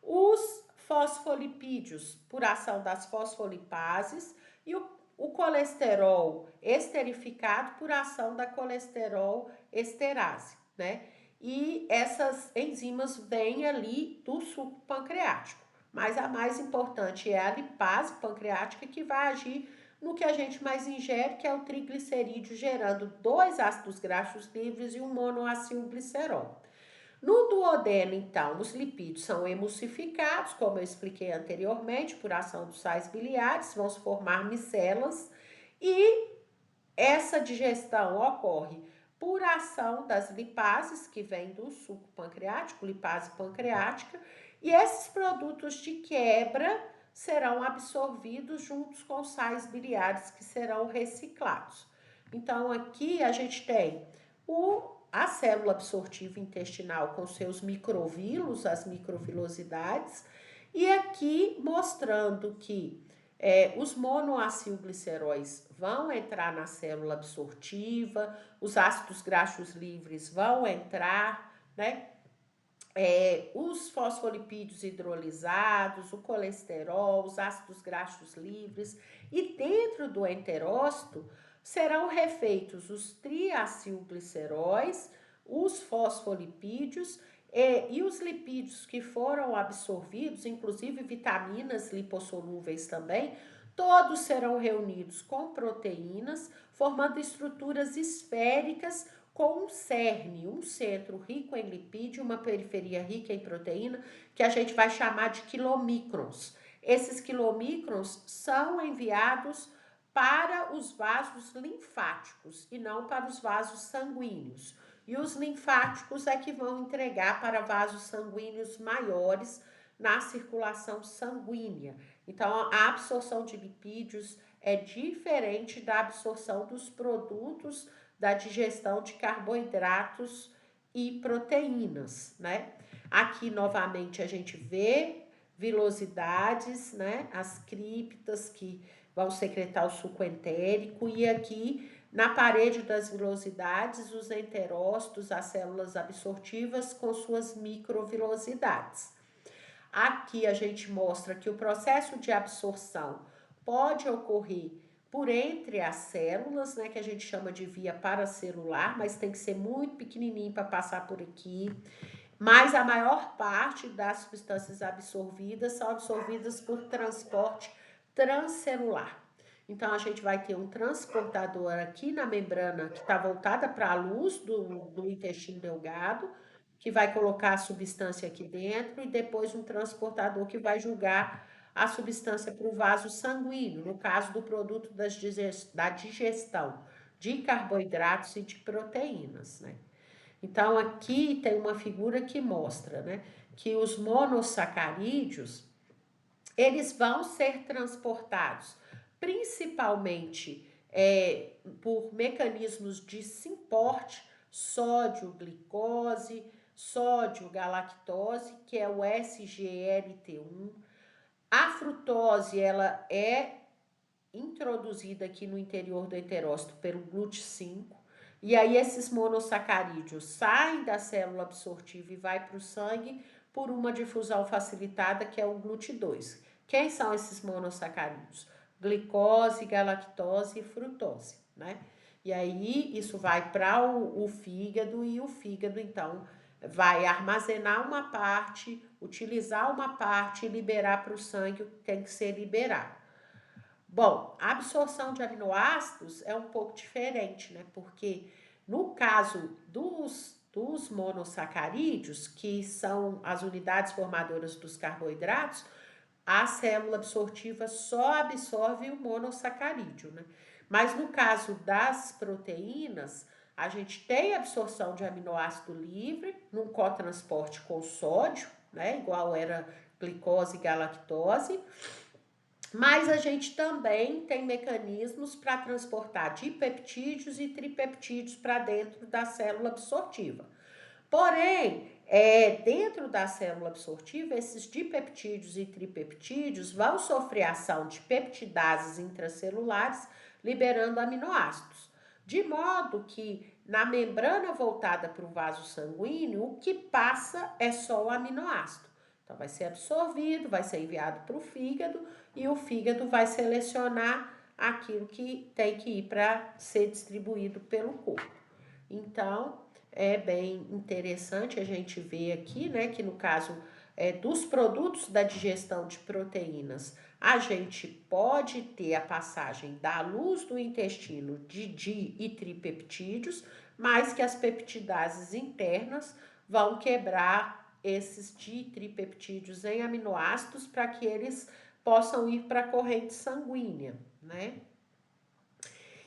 os fosfolipídios por ação das fosfolipases e o colesterol esterificado por ação da colesterol esterase, né? E essas enzimas vêm ali do suco pancreático. Mas a mais importante é a lipase pancreática, que vai agir no que a gente mais ingere, que é o triglicerídeo, gerando 2 ácidos graxos livres e um monoacilglicerol. No duodeno, então, os lipídios são emulsificados, como eu expliquei anteriormente, por ação dos sais biliares, vão se formar micelas e essa digestão ocorre por ação das lipases, que vêm do suco pancreático, lipase pancreática, e esses produtos de quebra serão absorvidos juntos com os sais biliares que serão reciclados. Então, aqui a gente tem a célula absortiva intestinal com seus microvilos, as microvilosidades, e aqui mostrando que os monoacilgliceróis vão entrar na célula absortiva, os ácidos graxos livres vão entrar, né? Os fosfolipídios hidrolisados, o colesterol, os ácidos graxos livres, e dentro do enterócito serão refeitos os triacilgliceróis, os fosfolipídios e os lipídios que foram absorvidos, inclusive vitaminas lipossolúveis também, todos serão reunidos com proteínas, formando estruturas esféricas com um cerne, um centro rico em lipídio, uma periferia rica em proteína, que a gente vai chamar de quilomicrons. Esses quilomicrons são enviados para os vasos linfáticos e não para os vasos sanguíneos. E os linfáticos é que vão entregar para vasos sanguíneos maiores na circulação sanguínea. Então, a absorção de lipídios é diferente da absorção dos produtos da digestão de carboidratos e proteínas, né? Aqui, novamente, a gente vê vilosidades, né? As criptas que vão secretar o suco entérico, e aqui na parede das vilosidades, os enterócitos, as células absortivas com suas microvilosidades. Aqui a gente mostra que o processo de absorção pode ocorrer por entre as células, né, que a gente chama de via paracelular, mas tem que ser muito pequenininho para passar por aqui. Mas a maior parte das substâncias absorvidas são absorvidas por transporte transcelular. Então, a gente vai ter um transportador aqui na membrana que está voltada para a luz do intestino delgado, que vai colocar a substância aqui dentro, e depois um transportador que vai jogar a substância para o vaso sanguíneo, no caso do produto da digestão de carboidratos e de proteínas, né? Então, aqui tem uma figura que mostra, né, que os monossacarídeos, eles vão ser transportados principalmente por mecanismos de simporte, sódio, glicose, sódio, galactose, que é o SGLT1. A frutose, ela é introduzida aqui no interior do enterócito pelo GLUT5, e aí esses monossacarídeos saem da célula absortiva e vai para o sangue por uma difusão facilitada, que é o GLUT2. Quem são esses monossacarídeos? Glicose, galactose e frutose, né? E aí isso vai para o fígado, e o fígado então vai armazenar uma parte, utilizar uma parte e liberar para o sangue o que tem que ser liberado. Bom, a absorção de aminoácidos é um pouco diferente, né? Porque no caso dos monossacarídeos, que são as unidades formadoras dos carboidratos, a célula absortiva só absorve o monossacarídeo, né? Mas no caso das proteínas, a gente tem absorção de aminoácido livre num cotransporte com sódio, né? Igual era glicose e galactose. Mas a gente também tem mecanismos para transportar dipeptídeos e tripeptídeos para dentro da célula absortiva. Porém, dentro da célula absortiva, esses dipeptídeos e tripeptídeos vão sofrer ação de peptidases intracelulares, liberando aminoácidos. De modo que na membrana voltada para o vaso sanguíneo, o que passa é só o aminoácido. Então, vai ser absorvido, vai ser enviado para o fígado, e o fígado vai selecionar aquilo que tem que ir para ser distribuído pelo corpo. Então, é bem interessante a gente ver aqui, né, que no caso dos produtos da digestão de proteínas, a gente pode ter a passagem da luz do intestino de di e tripeptídeos, mas que as peptidases internas vão quebrar esses ditripeptídeos em aminoácidos para que eles possam ir para a corrente sanguínea, né?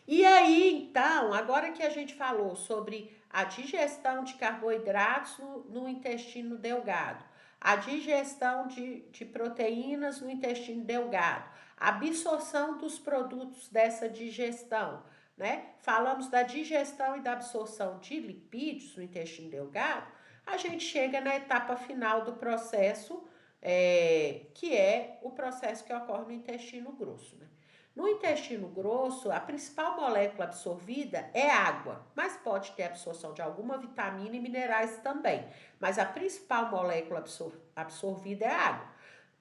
E aí, então, agora que a gente falou sobre a digestão de carboidratos no intestino delgado, a digestão de proteínas no intestino delgado, a absorção dos produtos dessa digestão, né? Falamos da digestão e da absorção de lipídios no intestino delgado, a gente chega na etapa final do processo, que é o processo que ocorre no intestino grosso, né? No intestino grosso, a principal molécula absorvida é água, mas pode ter absorção de alguma vitamina e minerais também. Mas a principal molécula absorvida é a água.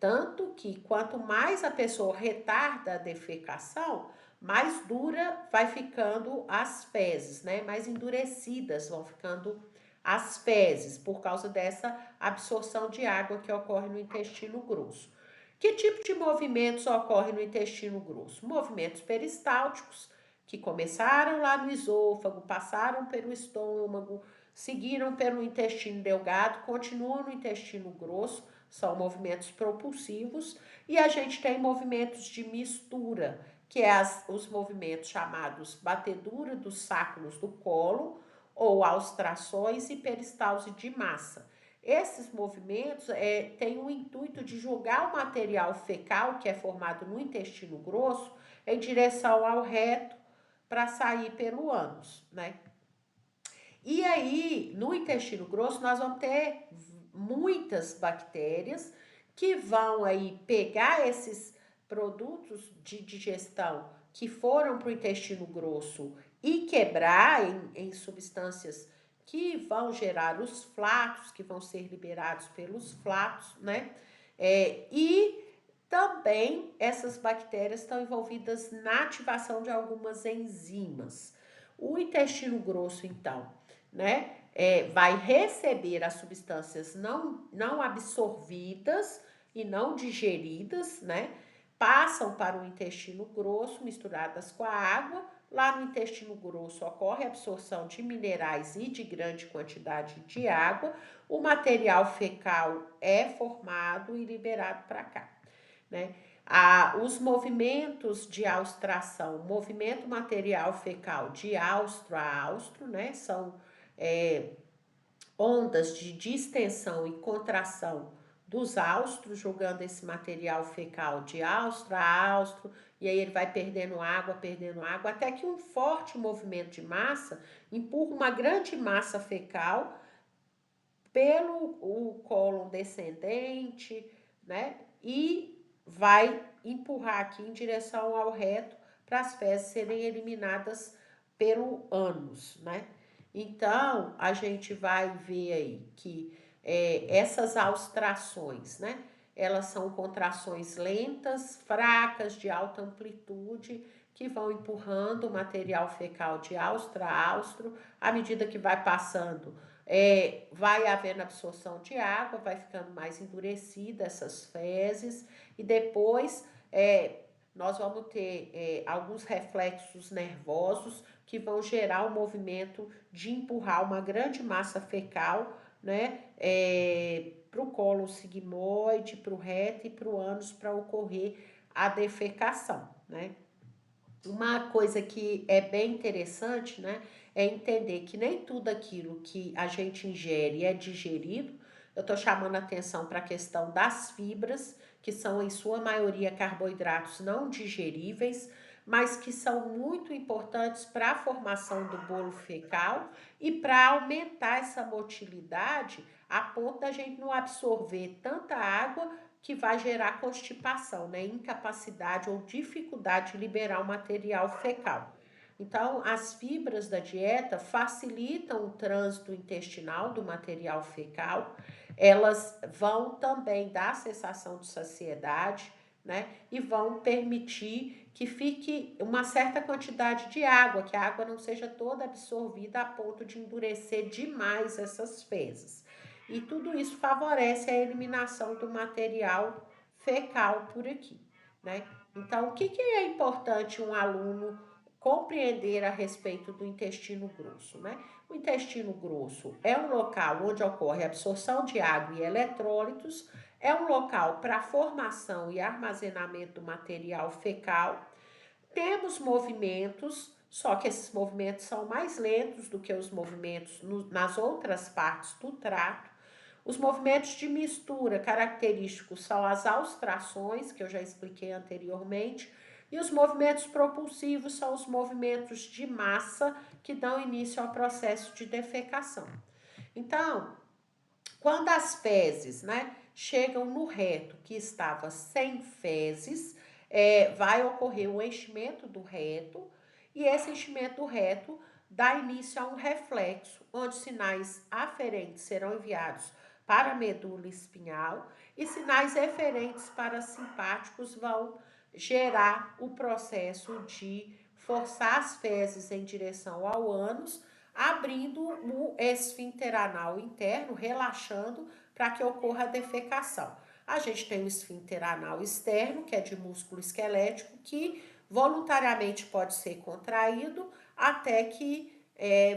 Tanto que quanto mais a pessoa retarda a defecação, mais dura vai ficando as fezes, né? Mais endurecidas vão ficando as fezes, por causa dessa absorção de água que ocorre no intestino grosso. Que tipo de movimentos ocorrem no intestino grosso? Movimentos peristálticos, que começaram lá no esôfago, passaram pelo estômago, seguiram pelo intestino delgado, continuam no intestino grosso, são movimentos propulsivos, e a gente tem movimentos de mistura, que é os movimentos chamados batedura dos sáculos do colo, ou austrações e peristalse de massa. Esses movimentos têm o intuito de jogar o material fecal, que é formado no intestino grosso, em direção ao reto para sair pelo ânus, né? E aí, no intestino grosso, nós vamos ter muitas bactérias que vão aí pegar esses produtos de digestão que foram para o intestino grosso e quebrar em substâncias que vão gerar os flatos, que vão ser liberados pelos flatos, né? E também essas bactérias estão envolvidas na ativação de algumas enzimas. O intestino grosso, então, né, vai receber as substâncias não absorvidas e não digeridas, né? Passam para o intestino grosso misturadas com a água. Lá no intestino grosso ocorre a absorção de minerais e de grande quantidade de água. O material fecal é formado e liberado para cá, né? Os movimentos de austração, movimento material fecal de austro a austro, né? São ondas de distensão e contração dos austros, jogando esse material fecal de austro a austro, e aí ele vai perdendo água, até que um forte movimento de massa empurra uma grande massa fecal pelo o cólon descendente, né? E vai empurrar aqui em direção ao reto para as fezes serem eliminadas pelo ânus, né? Então, a gente vai ver aí que essas austrações, né? Elas são contrações lentas, fracas, de alta amplitude, que vão empurrando o material fecal de austro a austro, à medida que vai passando vai havendo absorção de água, vai ficando mais endurecida essas fezes, e depois nós vamos ter alguns reflexos nervosos que vão gerar o movimento de empurrar uma grande massa fecal, né, para o colo sigmoide, para o reto e para o ânus para ocorrer a defecação, né? Uma coisa que é bem interessante, né, é entender que nem tudo aquilo que a gente ingere é digerido. Eu estou chamando a atenção para a questão das fibras, que são em sua maioria carboidratos não digeríveis, mas que são muito importantes para a formação do bolo fecal e para aumentar essa motilidade a ponto da gente não absorver tanta água que vai gerar constipação, né? Incapacidade ou dificuldade de liberar o material fecal. Então, as fibras da dieta facilitam o trânsito intestinal do material fecal, elas vão também dar sensação de saciedade, né? E vão permitir que fique uma certa quantidade de água, que a água não seja toda absorvida a ponto de endurecer demais essas fezes. E tudo isso favorece a eliminação do material fecal por aqui, né? Então, o que é importante um aluno compreender a respeito do intestino grosso, né? O intestino grosso é um local onde ocorre a absorção de água e eletrólitos, é um local para a formação e armazenamento do material fecal. Temos movimentos, só que esses movimentos são mais lentos do que os movimentos nas outras partes do trato. Os movimentos de mistura característicos são as austrações, que eu já expliquei anteriormente, e os movimentos propulsivos são os movimentos de massa que dão início ao processo de defecação. Então, quando as fezes, né, chegam no reto que estava sem fezes, vai ocorrer o enchimento do reto, e esse enchimento do reto dá início a um reflexo, onde sinais aferentes serão enviados para a medula espinhal e sinais eferentes parasimpáticos vão gerar o processo de forçar as fezes em direção ao ânus, abrindo o esfíncter anal interno, relaxando para que ocorra a defecação. A gente tem o esfíncter anal externo, que é de músculo esquelético, que voluntariamente pode ser contraído até que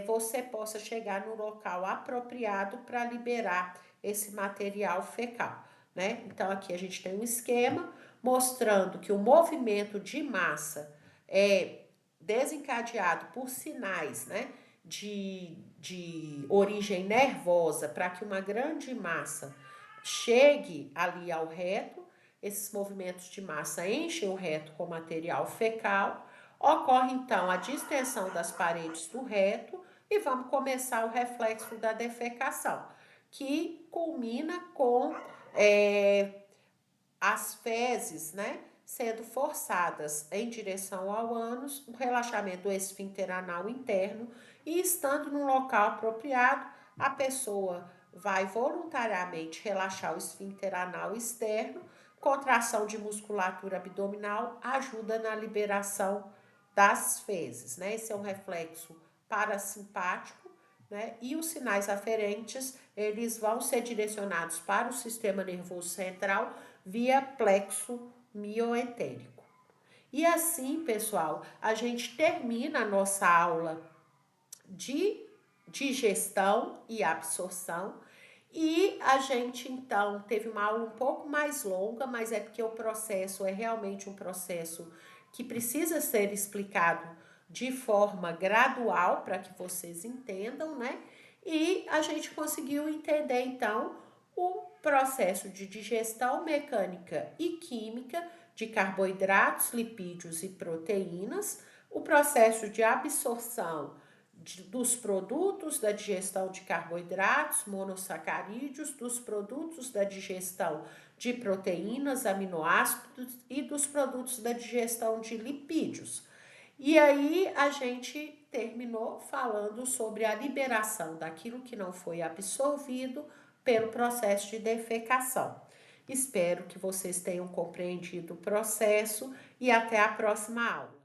você possa chegar no local apropriado para liberar esse material fecal, né? Então, aqui a gente tem um esquema mostrando que o movimento de massa é desencadeado por sinais, né, de origem nervosa para que uma grande massa chegue ali ao reto. Esses movimentos de massa enchem o reto com material fecal. Ocorre então a distensão das paredes do reto e vamos começar o reflexo da defecação, que culmina com as fezes, né, sendo forçadas em direção ao ânus, o relaxamento do esfíncter anal interno, e estando no local apropriado, a pessoa vai voluntariamente relaxar o esfíncter anal externo. Contração de musculatura abdominal ajuda na liberação das fezes, né? Esse é um reflexo parasimpático, né? E os sinais aferentes, eles vão ser direcionados para o sistema nervoso central via plexo mioetérico. E assim, pessoal, a gente termina a nossa aula de digestão e absorção. E a gente então teve uma aula um pouco mais longa, mas é porque o processo é realmente um processo que precisa ser explicado de forma gradual para que vocês entendam, né? E a gente conseguiu entender então o processo de digestão mecânica e química de carboidratos, lipídios e proteínas, o processo de absorção dos produtos da digestão de carboidratos, monossacarídeos, dos produtos da digestão de proteínas, aminoácidos e dos produtos da digestão de lipídios. E aí a gente terminou falando sobre a liberação daquilo que não foi absorvido pelo processo de defecação. Espero que vocês tenham compreendido o processo e até a próxima aula.